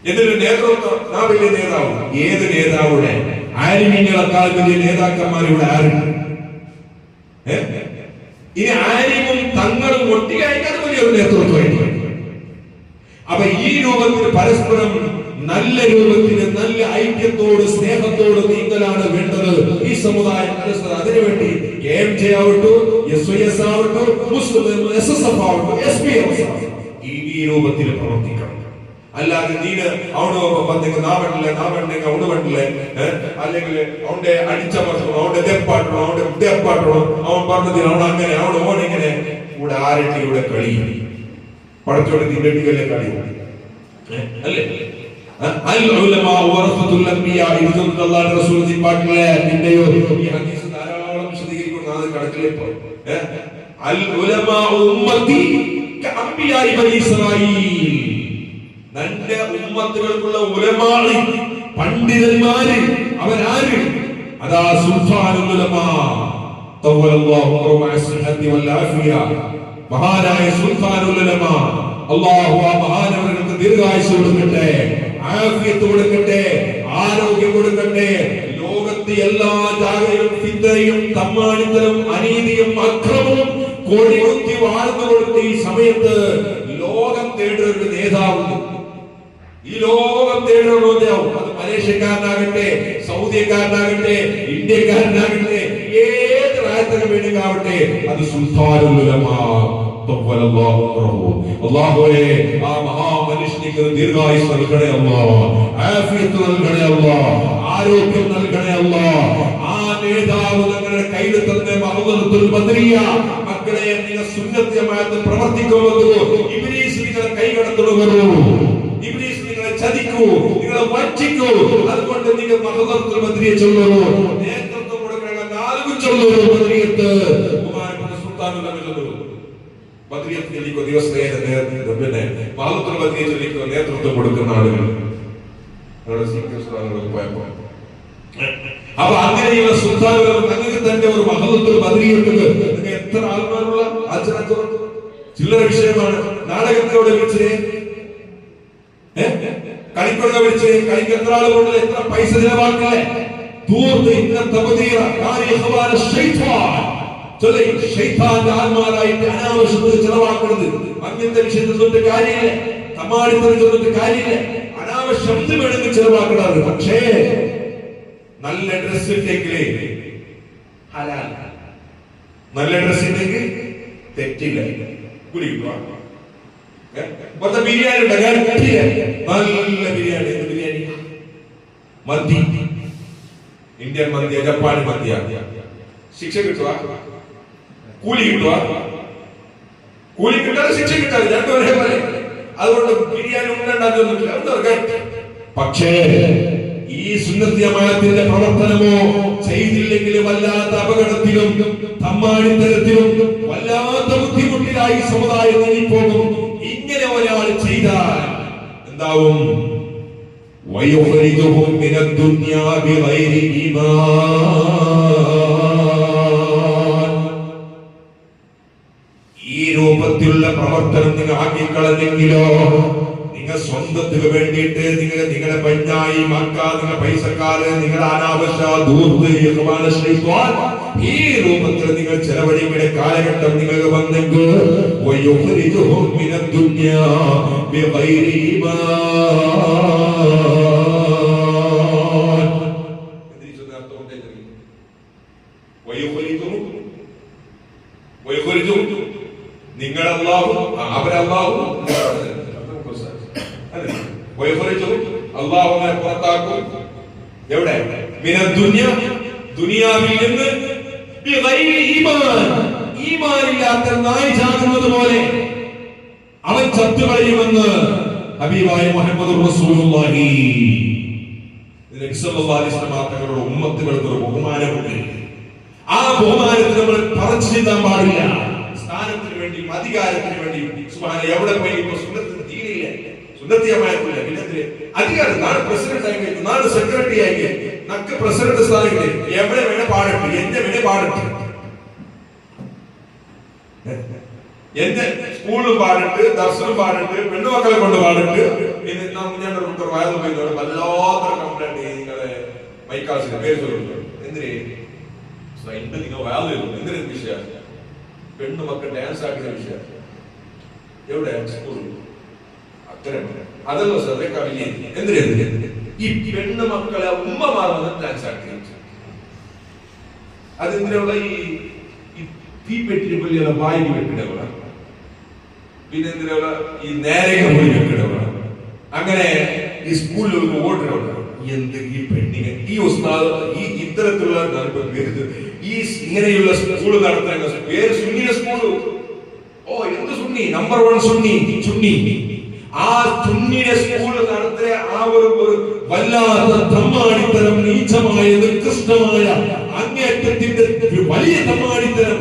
[SPEAKER 3] എന്നിട്ട് നേതൃത്വം നാ വലിയ നേതാവ്. ഏത് നേതാവിടെ ആലിമീങ്ങളെക്കാൾ വലിയ നേതാക്കന്മാർ ഇവിടെ ആരുണ്ട്? ഇനി ആലിമും തങ്ങളും ഒട്ടിയായിട്ട് അത് വലിയൊരു നേതൃത്വമായിട്ട്. അപ്പൊ ഈ രൂപത്തിൽ പരസ്പരം നല്ല രൂപത്തിൽ നല്ല ഐക്യത്തോട് സ്നേഹത്തോട് നീങ്ങലാണ് വേണ്ടത് ഈ സമുദായം. അതിനുവേണ്ടി KMJ ആവട്ടെ, SYS ആവട്ടെ, മുസ്ലിം SSF ആവട്ടെ, SPF ഈ രൂപത്തിൽ പ്രവർത്തിക്കണം. അല്ലാതെ നീന് അവിടെ വന്നെങ്കിൽ നാവണ്ടില്ല അവിടെ വണ്ടില്ല, അല്ലെങ്കിൽ അവിടെ അടിച്ചമർത്തണം, അവിടെ ദെപ്പാട്ടണം, അവിടെ ദെപ്പാട്ടണം, അവൻ പറഞ്ഞതിൽ അവൻ അങ്ങനെ അവിടെ ഓണിങ്ങനെ ഇവിടെ ആരുടെ ഇവിടെ കളി പടത്തോടെ തിരട്ടികളെ കളി അല്ലേ? ധാരാളം വിശദീകരിക്കുന്നു. അത് കണക്കിലെ തന്റെ ഉമ്മത്തുകൾക്കുള്ള ഉലമാളി പണ്ഡിതന്മാര് അവരാര്? അതാ സുൽത്താനുൽ ഉലമാ മഹാനായ സുൽത്താനുൽ ഉലമാ. അല്ലാഹു ആ മഹാനവർക്ക് ദീർഘായുസ്സ് കൊടുക്കട്ടെ, ആഫിയത്ത് കൊടുക്കട്ടെ, ആരോഗ്യം കൊടുക്കട്ടെ. ലോകത്തെ എല്ലാ ജാഗ്രതയും ഫിത്നയും തമ്മാടിത്തരവും അനീതിയും അക്രമവും കൊടികുത്തി വാഴ്ന്നു കൊടുത്ത ഈ സമയത്ത് ലോകം തേടുന്ന ഒരു നേതാവുണ്ട്. ഈ ലോകം തേടുന്നതാവും. അത് മലേഷ്യക്കാരനാകട്ടെ, സൗദിക്കാരനാകട്ടെ, ഇന്ത്യക്കാരനാകട്ടെ, ഏത് രാജ്യത്തിന് വേണമെങ്കിലാവട്ടെ, അത് സുൽത്താനുൽ ഉലമാ. അല്ലാഹുവേ ആ മഹാമനുഷ്യനിക്ക് ദീർഘായുസ്സ് നൽകണേ അല്ലാഹ്, ആഫിയത്ത് നൽകണേ അല്ലാഹ്, ആരോഗ്യം നൽകണേ അല്ലാഹ്. ആ നേതാവ് നിങ്ങളുടെ കയ്യിൽ തന്നെ മഹ്ദറത്തുൽ ബദ്രിയ മക്കളെ നിങ്ങൾ സുന്നത്ത് ജമാഅത്ത് പ്രവർത്തിക്കുമെന്ന് ഇബ്ലീസ് നിങ്ങളെ കൈകടത്തുന്നു, ഇബ്ലീസ് നിങ്ങളെ ചതിക്കൂ, നിങ്ങളെ വഞ്ചിക്കൂ. അതുകൊണ്ട് നിങ്ങൾ മഹ്ദറത്തുൽ ബദ്രിയ ചൊല്ലുന്നു, നേതൃത്വം കൊടുക്കുന്ന നാലുകും ചൊല്ലുന്നു. ബദ്രിയത്ത് ബഹുമാനപ്പെട്ട സുൽത്താനുൽ ഉലമ ചൊല്ലുന്നു. ബദ്രിയത്ത് ചൊല്ലിക്കോ ദിവസത്തെ പിന്നെ മഹ്ദറത്തുൽ ബദ്രിയ ചൊല്ലിക്കോ നേതൃത്വം കൊടുക്കുന്ന ആളുകൾ പോയപ്പോ. അപ്പൊ അങ്ങനെയുള്ള സുൽത്താനുൽ ഉലമ തങ്ങൾക്ക് തന്നെ ഒരു മഹ്ദറത്തുൽ ബദ്രിയത്ത് എത്ര ആൾക്കാരുള്ള ആചരണത്തോട് ചില്ലറ വിഷയമാണ്. നാടകത്തോടെ വിളിച്ചേ, കളിക്കൊടുക വിളിച്ചേ, കളിക്ക് എത്ര ആളുകളുണ്ട്, എത്ര പൈസ ചിലവാക്കില്ലേ? ആത്മാരായിട്ട് അനാവശ്യത്തിൽ ചെലവാക്കുന്നത്. അങ്ങനത്തെ വിഷയത്തിൽ തൊട്ട് കാര്യമില്ല, തമാടിത്തരം തൊട്ട് കാര്യമില്ല, അനാവശ്യം വേണമെങ്കിൽ ചെലവാക്കണത്. പക്ഷേ നല്ല ഡ്രസ് ഇട്ടെങ്കിലേ ഹലാൽ, നല്ല ഡ്രസ് ഇട്ടെങ്കിൽ തെറ്റില്ല. ബിരിയാണി നല്ല ബിരിയാണി, ബിരിയാണി മന്തി, ഇന്ത്യൻ മന്തിയ, ജപ്പാൻ മന്തിയ, ശിക്ഷ കിട്ടുക, കൂലി കിട്ടുക, കൂലി കിട്ടാതെ ശിക്ഷ കിട്ടാതെ രണ്ടും ഒരേപോലെ. അതുകൊണ്ട് ബിരിയാണി ഉണ്ടാകുന്നില്ല. പക്ഷേ ഈ സുന്നത്ത് ജമാഅത്തിന്റെ പ്രവർത്തനമോ ചെയ്തില്ലെങ്കിൽ വല്ലാത്ത അപകടത്തിലും തമ്മാടിത്തരത്തിലും വല്ലാത്ത ബുദ്ധിമുട്ടിലായി സമുദായം നീങ്ങിപ്പോകും. ഇങ്ങനെ ഒരാൾ ചെയ്താൽ എന്താവും? വയുഖ്രിജുഹും മിനദ്ദുനിയാ ബിഗൈരി ഈമാൻ. ഈ രൂപത്തിലുള്ള പ്രവർത്തനം നിങ്ങൾ ആക്കിക്കളഞ്ഞെങ്കിലോ, നിങ്ങൾ സ്വന്തത്തിന് വേണ്ടിയിട്ട് നിങ്ങളെ പഞ്ഞായി മക്ക, നിങ്ങളെ പൈസക്കാര്, നിങ്ങളെ അനാവശ്യ ദൂർത്ത് ഈ രൂപത്തിൽ നിങ്ങൾ ചെലവഴിക്കുന്ന കാലഘട്ടം നിങ്ങൾക്ക് വന്നെങ്കിൽ വയുഖ്രിജുഹും മിനദ്ദുനിയാ ബിഗൈരി ഈമാൻ. നിങ്ങളല്ലാഹു അവരല്ലാഹു അല്ലാഹുവിനെ പുറത്താക്കും. എവിടെ? ദുനിയാവിൽ നിന്ന് ഈമാനില്ലാത്ത നായി ചാകുന്നത് പോലെ അവൻ ചത്തുകളയുമെന്ന് ഹബീബായ മുഹമ്മദ് റസൂലുള്ളാഹി സ്വല്ലല്ലാഹു അലൈഹി വസല്ലം തങ്ങളുടെ ഉമ്മത്തുകൾക്ക് ഒരു ബഹുമാനമുണ്ട്. ആ ബഹുമാനത്തിന് നമ്മൾ പറച്ചു ചിന്താൻ പാടില്ല. സ്ഥാനത്തിന് വേണ്ടി, അധികാരത്തിന് വേണ്ടി സുബ്ഹാന എവിടെ പോയി ഇപ്പൊ സുന്നത്തിന് തീരില്ല, സുന്നത്ത് ജമാഅത്തില്ല, പിന്നെ അധികാരം. നാളെ പ്രസിഡന്റ് ആയി, നാളെ സെക്രട്ടറി ആയി, നക്ക് പ്രസിഡന്റ് സ്ഥാനത്ത് എവിടെ വേണേ പാടട്ടെ, എന്റെ വേണേ പാടട്ടെ, എന്റെ സ്കൂളിലും പാടിട്ട്, ദർശനം പാടിട്ട്, പെണ്ണുമക്കളെ കൊണ്ട് പാടിട്ട്. പിന്നെ ഞാൻ വല്ലാത്ത കംപ്ലൈന്റ് നിങ്ങളെ മൈക്കാസിന്റെ പേര് ചൊല്ലുന്നു. എന്തിനേ നിങ്ങൾ വാല്യൂ എന്തിനു വിഷയം? പെണ്ണുമക്കൾ ഡാൻസ് ആക്കുന്ന വിഷയം എവിടെ? സ്കൂളിൽ അതല്ല ശ്രദ്ധ എന്തിനാ ഈ പെണ്ണ് മക്കളെ ഉമ്മമാർ വന്നിട്ട് ആക്കി അതെന്തിനുള്ള ഈ തീപ്പെട്ടി വലിയ വായിക്ക് വെക്കിടവള പിന്നെ എന്തിനുള്ള ഈ നേരക പോയി വെക്കിടവള അങ്ങനെ ഈ സ്കൂളിൽ ഓടുന്നവള എന്ത് ഈ പെണ്ണിനെ ഈ ഉസ്താദ് ഈ ഇത്തരത്തിലുള്ള ഈ ഇങ്ങനെയുള്ള സ്കൂൾ നടത്തുന്ന പേര് സുന്നിയുടെ സ്കൂള്. ഓ എന്ത് സുന്നി, നമ്പർ 1 സുന്നി. ആ സുന്നിയുടെ സ്കൂൾ നടത്തിയ ആ ഒരു വല്ലാത്ത തമ്മാടിത്തരം, നീചമായ നികൃഷ്ടമായ അങ്ങേറ്റത്തിന്റെ വലിയ തമ്മാടിത്തരം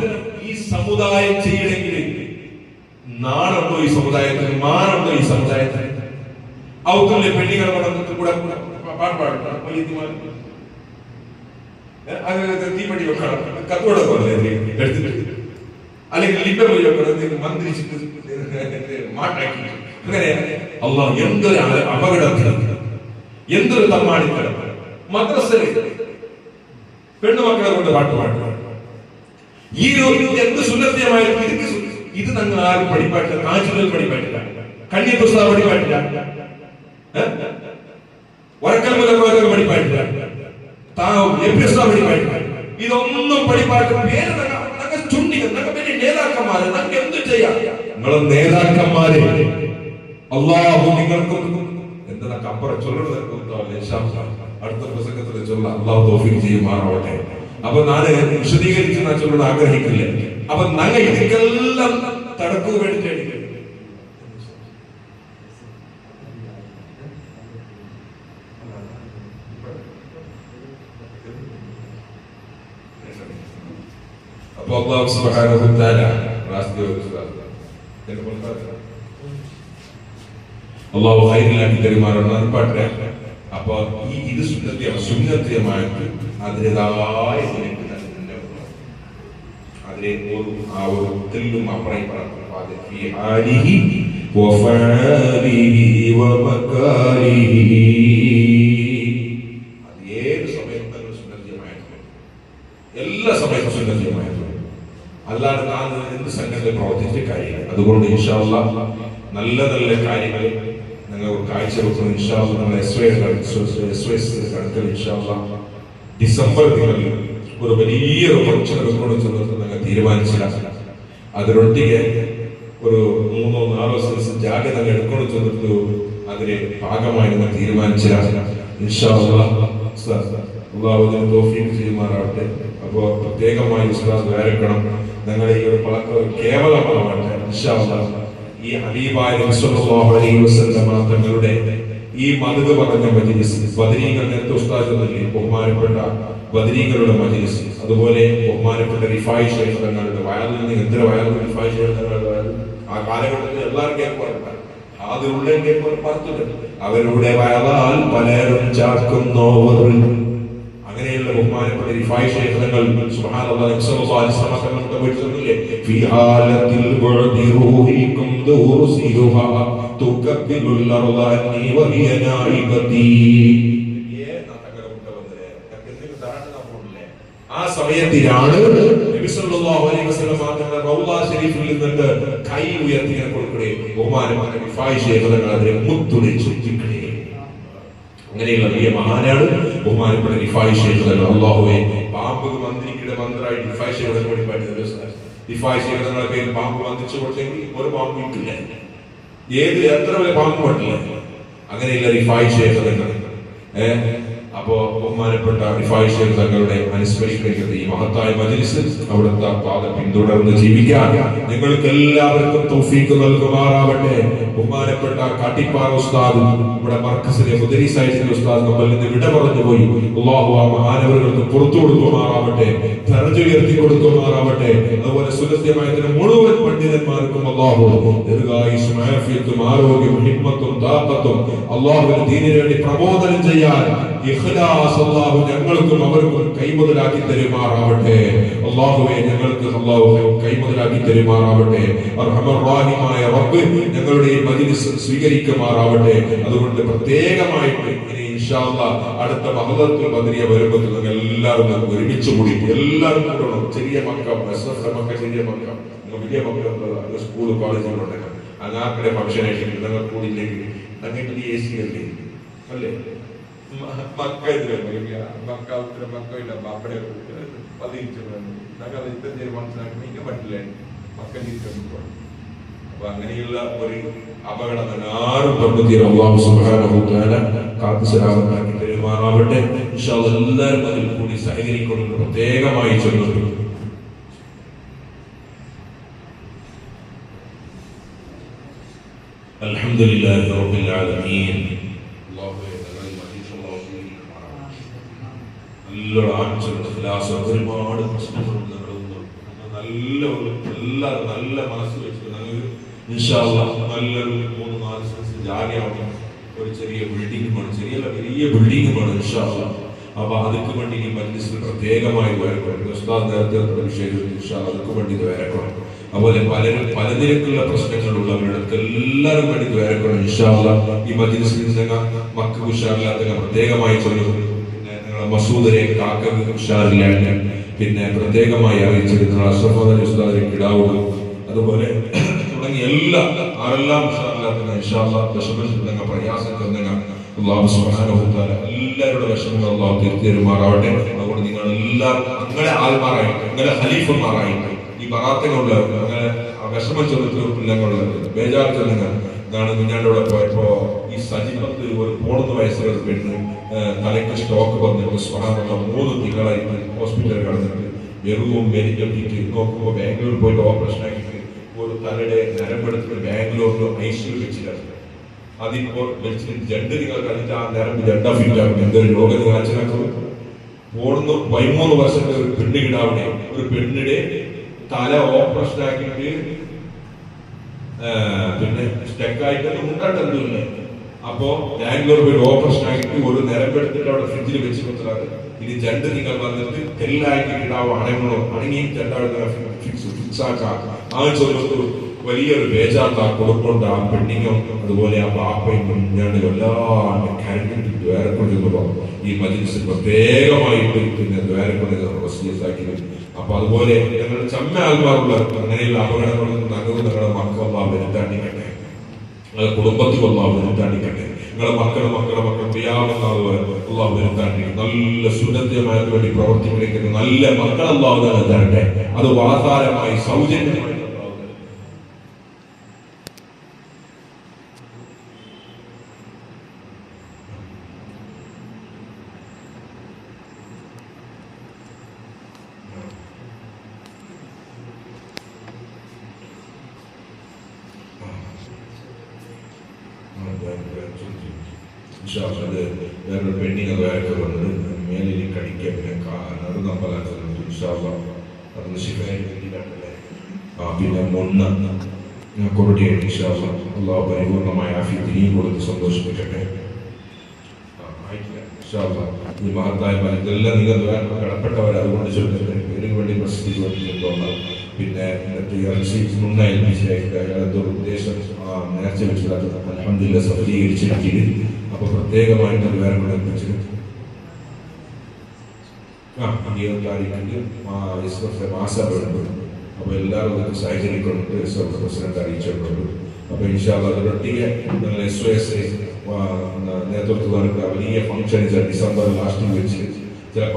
[SPEAKER 3] ഈ സമുദായം ചെയ്യണമെങ്കിൽ നാടുണ്ടോ ഈ സമുദായത്തിന്, മാനുണ്ടോ ഈ സമുദായത്തിന്? ഔത്തുള്ള പെണ്ണികളെ കൂടെ പാട്ട് പാടണം, തീപ്പെട്ടി വെക്കണം, കത്തോടെ എടുത്തിട്ട് അല്ലെങ്കിൽ ലിംബ പോയി വെക്കണം, മന്ത്രിച്ചിട്ട് മാട്ടാക്കി. അങ്ങനെ അള്ളാഹ് എന്തൊരു അപകടത്തിലും എന്തൊരു തമ്മാടിത്തരം. മദ്രസയിൽ പെണ്ണുമക്കളെ കൊണ്ട് പാട്ട് പാടുക. ഈ എന്ത് സുലഭ്യമായിരുന്നു ഇത് ഞങ്ങൾ ആരും പഠിപ്പാട്ടില്ല. കാഞ്ചികൾ പഠിപ്പാട്ടില്ല, കണ്ണി പുസ്തകം പഠിപ്പാട്ടില്ല, വരക്കൽ മുലപ്രവർത്തക പഠിപ്പാട്ടില്ല, പഠിപ്പാട്ടില്ല. ഇതൊന്നും പഠിപ്പാട്ട് പേര് ഞങ്ങൾ ചുണ്ടികൾ, ഞങ്ങൾ വലിയ നേതാക്കന്മാര്, ഞങ്ങൾക്ക് എന്ത് ചെയ്യാം? നിങ്ങളെ നേതാക്കന്മാര് അള്ളാഹു നിങ്ങൾക്കും എന്തൊക്കെ അപ്പുറം ചൊല്ലുന്നത് അടുത്ത പ്രസംഗത്തിൽ ചൊല്ല അള്ളാഹു തൗഫീഖ് ചെയ്യുമാറാവട്ടെ. അപ്പൊ ഞാന് വിശദീകരിച്ച് ഞാൻ ചൊല്ലാൻ ആഗ്രഹിക്കില്ല. അപ്പൊ ഞങ്ങൾ ഇതിക്കെല്ലാം തടക്കു വേണ്ടിട്ട് അപ്പൊ അള്ളാഹു സുബ്ഹാനഹു വ തആല അള്ളാഹു ഹൈറിലാക്കി പെരുമാറുന്ന പാട്ട്. അപ്പൊ ഈ ഇത് സുന്നത്യമായിട്ട് അതിൻ്റെതായ അതിലെ ആ ഒരു തെല്ലും അപ്പുറം അത് ഏത് സമയത്തും സുന്നത്യമായിട്ട്, എല്ലാ സമയത്തും സുന്നത്യമായിട്ട്, അല്ലാതെ നാം എന്ത് സംഘത്തിൽ പ്രവർത്തിച്ച കാര്യങ്ങൾ. അതുകൊണ്ട് ഇൻഷാ അല്ലാഹ് നല്ല നല്ല കാര്യങ്ങൾ നിങ്ങൾ കാഴ്ചവെക്കണം. ഇൻഷാ അല്ലാഹ് നമ്മൾ SOS കണക്കിൽ ഇൻഷാ അല്ലാഹ് ഡിസംബർ തിങ്കളിൽ ഒരു വലിയൊരു ഫംഗ്ഷൻ ഞങ്ങൾ തീരുമാനിച്ചില്ല. അതിനൊട്ടിಗೆ ഒരു 3-4 ദിവസം ജാഗ ഞങ്ങൾ എടുക്കണം ചെന്നിട്ട് അതിന് ഭാഗമായി ഞങ്ങൾ തീരുമാനിച്ചില്ല. ഇൻഷാ അല്ലാഹ് അള്ളാഹു തൗഫീഖ് ചെയ്യുമാറാവട്ടെ. അപ്പോൾ പ്രത്യേകമായി ഉസ്താദ് വേർക്കണം. ഞങ്ങളുടെ ഈ ഒരു പഴക്കം കേവലമാവട്ടെ. ഇൻഷാ അല്ലാഹ് ഈ ഹബീബായ നബി സല്ലല്ലാഹു അലൈഹി വസല്ലം തങ്ങളുടെ ഈ മദദ് പറഞ്ഞ മജ്ലിസ്, ബദരീകൾ നേരത്തെ ഉസ്താദ് ചൊല്ലില്ലേ, ബഹുമാനപ്പെട്ട ബദരീകളുടെ മജ്ലിസ്, അതുപോലെ ബഹുമാനപ്പെട്ട റിഫായി ശൈഖ് തങ്ങളുടെ വയലിൽ നിന്ന് എത്ര വയലിൽ റിഫായി ശൈഖ് തങ്ങളുടെ ആ കാലഘട്ടത്തിൽ എല്ലാവരും കേൾക്കുവാൻ അതിലുള്ള കേൾക്കുവാൻ പറഞ്ഞിട്ടുണ്ട്. അവരുടെ വയലാൽ പലരും ചാക്കുന്നോവർ. അങ്ങനെയുള്ള ബഹുമാനപ്പെട്ട റിഫായി ശൈഖ് തങ്ങൾ സുബ്ഹാനല്ലാഹ് സല്ലല്ലാഹു അലൈഹി വസല്ലം തങ്ങളുടെ വീട്ടിലെ ഫീ ഹാലത്തിൽ ബുഅദി റൂഹികും ദുർസിലുഹാ തുകബ്ബിലുൽ അർള അന്നി വഹിയ നായിബതി. ആ സമയത്തിലാണ് നബി സല്ലല്ലാഹു അലൈഹി വസല്ലം തങ്ങളുടെ റൗള ശരീഫിൽ നിന്നിട്ട് കൈ ഉയർത്തി കൊടുക്കണേ ബഹുമാനപ്പെട്ട റിഫായി ശൈഖ് തങ്ങൾ അതിനെ മുത്തുടിച്ചു ചിക്കണേ. അങ്ങനെയുള്ള വലിയ മഹാനാണ് ബഹുമാനപ്പെട്ട റിഫായി ശൈഖ് തങ്ങൾ. അല്ലാഹുവേ, പാമ്പ് മന്ത്രിയുടെ മന്ത്രായി റിഫായി ശൈഖ് തങ്ങൾ പഠിപ്പായിട്ട് റിഫായി ശൈഖ് തങ്ങളുടെ പേരിൽ പാമ്പ് മന്ത്രിച്ചു കൊടുത്തെങ്കിൽ ഒരു പാമ്പ് ഇട്ടില്ല, ഏത് എത്ര വലിയ പാമ്പ് പറ്റില്ല. അങ്ങനെയുള്ള റിഫായി ശൈഖ് തങ്ങൾ. അപ്പോ ബഹുമാനപ്പെട്ട റിഫായി ശൈഖ് തങ്ങളുടെ അനുസ്മരിക്കുന്നത് ഈ മഹത്തായ മജ്ലിസിൽ അവിടുത്തെ പാത പിന്തുടർന്ന് ജീവിക്കാൻ നിങ്ങൾക്ക് എല്ലാവർക്കും തൗഫീഖ് നൽകുമാറാവട്ടെ. ബഹുമാനപ്പെട്ട കാട്ടിപ്പാറ ഉസ്താദ്, ഇവിടെ മർക്കസിലെ മുദരിസായിന്റെ ഉസ്താദ് നമ്മളിൽ നിന്ന് വിട പറഞ്ഞു പോയി. അല്ലാഹു ആ മഹാനവറുകൾക്ക് പുറത്തു കൊടുക്കുമാറാവട്ടെ, ദർജ ഉയർത്തി കൊടുക്കുമാറാവട്ടെ. അതുപോലെ സുന്നത്യമായ മുഴുവൻ പണ്ഡിതന്മാർക്കും അല്ലാഹു ദീർഘായുസ്സും ആഫിയത്തും ആരോഗ്യവും ഹിമ്മത്തും താഖത്തും അല്ലാഹുവിന്റെ ദീനിനു വേണ്ടി പ്രബോധനം ചെയ്യാൻ ഇഖ്ലാസ് അല്ലാഹു ഞങ്ങൾക്കും അവർക്കും കൈമുതലാക്കി തരുമാറാവട്ടെ. അല്ലാഹുവേ, ഞങ്ങൾക്ക് അല്ലാഹു കൈമുതലാക്കി തരുമാറാവട്ടെ. അർഹമർ റഹീമായ റബ്ബ് ഞങ്ങളുടെ ഈ മജ്ലിസ് സ്വീകരിക്കുമാറാവട്ടെ. അതുകൊണ്ട് പ്രത്യേകമായിട്ട് ഇനി ഇൻഷാ അല്ലാഹ് അടുത്ത മഹ്ദത്തുൽ ബദരിയ വരുമ്പോൾ നിങ്ങൾ എല്ലാവരും ഒരുമിച്ച് കൂടി എല്ലാവരും കൂടണം. ചെറിയ മക്കൾ, ചെറിയ മക്കൾ, വലിയ മക്കൾ സ്കൂൾ കോളേജുകളുണ്ട്. അങ്ങാക്കളെ ഫംഗ്ഷൻ ആയിട്ട് നിങ്ങൾ കൂടിയില്ലെങ്കിൽ അങ്ങനെ AC അല്ലേ അല്ലേ മക്ക മക്ക ഉത്തരം മക്ക ഇല്ല ബാപ്പടെ പതിച്ചു ഞങ്ങൾ ഇത്തരം മനസ്സിലാക്കി ഇങ്ങനെ പറ്റില്ല മക്ക തിരിച്ചു. അപ്പൊ അങ്ങനെയുള്ള ഒരു അപകടം ആരും പ്രകൃതിയിൽ അല്ലാഹു സുബ്ഹാനഹു വ തആല കാത്തു സലാമത്താക്കി പെരുമാറാവട്ടെ. ഇൻഷാ അല്ലാഹ് എല്ലാവരും അതിൽ കൂടി സഹകരിക്കുന്നു പ്രത്യേകമായി ചൊല്ലുന്നു. അൽഹംദുലില്ലാഹി റബ്ബിൽ ആലമീൻ. നല്ലൊരു ആഴ്ചയുടെ ക്ലാസ് ഒരുപാട് പ്രശ്നങ്ങളുണ്ട്. എല്ലാവരും നല്ല മനസ്സ് വെച്ചിട്ട് ഇൻഷാ അല്ലാഹ് നല്ലൊരു 3-4 സെൻസ് ജാഗയാവണം. ഒരു ചെറിയ ബിൽഡിംഗ് വേണം, ചെറിയ വലിയ ബിൽഡിംഗ് വേണം ഇൻഷാ അല്ലാഹ്. അപ്പൊ അതിക്ക് വേണ്ടി ഈ മജ്ലിസിൽ പ്രത്യേകമായി വരക്കണം. ഉസ്താദ് നേരത്തെ വിഷയത്തിൽ ഇൻഷാ അല്ലാഹ് അതിക്ക് വേണ്ടി വരക്കണം. അതുപോലെ പലരും പലനിരക്കുള്ള പ്രശ്നങ്ങളുള്ളവരുടെ എല്ലാവരും വേണ്ടി വരക്കണം ഇൻഷാ അല്ലാഹ്. ഈ മജ്ലിസിൽ നിങ്ങൾ മക്കൾക്ക് ഉഷാറില്ലാത്ത പ്രത്യേകമായി ചൊല്ലുന്നു. പിന്നെ നിങ്ങളെ മസൂദരെ കാക്കക്ക് ഉഷാറില്ലാണ്ട് പിന്നെ പ്രത്യേകമായി അറിയിച്ചിരുന്ന അഷ്റഫ് ഉസ്താദിനെ കിടാവുകൾ അതുപോലെ തുടങ്ങി ആരെല്ലാം ഉഷാറില്ലാത്ത ഇൻഷാ അല്ലാഹ് വിഷമങ്ങൾ പ്രയാസങ്ങൾ അല്ലാഹു സുബ്ഹാനഹു വ തആല എല്ലാവരുടെ വിഷമങ്ങൾ അല്ലാഹു തീർത്തുമാറാവട്ടെ. അതുകൊണ്ട് നിങ്ങൾ എല്ലാവരും അങ്ങനെ ആൽമാറായിട്ട് അങ്ങനെ ഖലീഫമാറായിട്ട് ഈ ബറാത്തുകളുള്ള അങ്ങനെ വിഷമം ചെറുത്തുള്ള ബേജാർ ചെല്ലുങ്ങൾ ഇതാണ്. കുഞ്ഞാണ്ടോടെ പോയപ്പോ ഈ സജിപത്ത് ഒരു 3 വയസ്സുള്ള പെണ്ണ് തലയ്ക്ക് സ്റ്റോക്ക് വന്നിട്ട് സുബ്ഹാനല്ലാഹ് 3 തിങ്കളായിട്ട് ഹോസ്പിറ്റലിൽ കിടന്നിട്ട് വെറും വെലിഞ്ഞൊട്ടിട്ട് നോക്കുമ്പോൾ ബാംഗ്ലൂർ പോയിട്ട് ഓപ്പറേഷൻ ആക്കിയിട്ട് ഒരു തലയുടെ നരമ്പെടുത്തിട്ട് ബാംഗ്ലൂരിൽ ഐസിയിൽ വെച്ചിട്ടുണ്ട്. അതിപ്പോ വെച്ചിട്ട് ജണ്ട് നിങ്ങൾ കണ്ടിട്ട് ആ നരമ്പ് ജണ്ടാ ഫിറ്റാകും. എന്തൊരു രോഗം കാണിച്ചാൽ 13 വർഷത്തെ ഒരു പെണ്ണുകിടാവിടെ ഒരു പെണ്ണിടെ തല ഓപ്പറേഷൻ ആക്കിയിട്ട് പിന്നെ സ്റ്റെക്കായിട്ട് ഉണ്ടായിട്ടൊന്നുമില്ല. അപ്പോ ബാംഗ്ലൂർ പോയി ഓപ്പറേഷൻ ആക്കിയിട്ട് ഒരു നരമ്പെടുത്തിട്ട് അവിടെ ഫ്രിഡ്ജിൽ വെച്ച് കൊടുത്തതാണ്. ഇത് ജണ്ട് നിങ്ങൾ വന്നിട്ട് എല്ലായിട്ട് കിടാവോ അണങ്ങളോ അണങ്ങി ജണ്ടാടുന്ന ഫിക്സ് ആക്കാം. ആ ചൊല്ലത്ത് വലിയൊരു ബേജാത്ത കൊടുക്കൊണ്ട് ആ പെണ്ണിങ്ങും അതുപോലെ ആ ബാപ്പയും കുഞ്ഞാണ്ട് വല്ലാണ്ട് കരഞ്ഞിട്ട് ദ്വാരക്കൊണ്ടിരുന്നപ്പോ ഈ മജ്ലിസിൽ പ്രത്യേകമായിട്ട് പിന്നെ ദ്വാരക്കൊണ്ടിരുന്ന വസിയത്താക്കിയത്. അപ്പൊ അതുപോലെ ഞങ്ങൾ ചമ്മ ആൽമാറുള്ള അങ്ങനെയുള്ള അപകടങ്ങളിൽ നിന്ന് നിങ്ങളുടെ മക്കൾ അല്ലാഹു വരുത്താണ്ടിക്കട്ടെ, നിങ്ങളുടെ കുടുംബത്തിൽ അല്ലാഹു വരുത്താണ്ടിക്കട്ടെ, നിങ്ങളുടെ മക്കളെ പ്രിയാവുന്ന അല്ലാഹു വരുത്താണ്ടി നല്ല സുരക്ഷിതമായതിനു വേണ്ടി പ്രവർത്തിക്കുന്ന നല്ല മക്കൾ അല്ലാഹു തരട്ടെ. അത് വാതാരമായി സൗജന്യമായി വേറൊരു പെണ്ണിങ് വേറെ വന്നത് മേലിൽ കടിക്കാൻ പിന്നെ മൊണ്ണ കൊറടിയായിട്ട് അള്ളാഹു പരിപൂർണമായ ആഫിയത്തിനെയും കൊടുത്ത് സന്തോഷിപ്പിക്കട്ടെ. ഈ മഹത്തായ ഇതെല്ലാം നിങ്ങൾ കടപ്പെട്ടവർ അതുകൊണ്ട് ചൊല്ലുന്നത് പേരിന് വേണ്ടി പ്രസിദ്ധിക്ക് വേണ്ടി തോന്നാം. പിന്നെ ഇന്നത്തെ ഇറച്ചി മുന്നേൽപ്പിച്ചായിട്ട് ഉദ്ദേശം നേർച്ച വെച്ചത് അൽഹംദുലില്ലാഹ് സഫലീകരിച്ചിരിക്കുന്നത്. അപ്പൊ പ്രത്യേകമായിട്ട് അത് വേറെ കൂടെ എത്തിച്ചിട്ട് 20 മാസപ്പെടുന്നത്. അപ്പൊ എല്ലാവരും അതൊക്കെ സഹകരിക്കുന്നുണ്ട്. പ്രസിഡന്റ് അറിയിച്ചിട്ടുണ്ട്. അപ്പൊ ഇൻഷാ അല്ലാഹ് അതിലൊട്ടിಗೆ SOS നേതൃത്വം വലിയ ഫംഗ്ഷൻ ഡിസംബർ ലാസ്റ്റിൽ വെച്ച്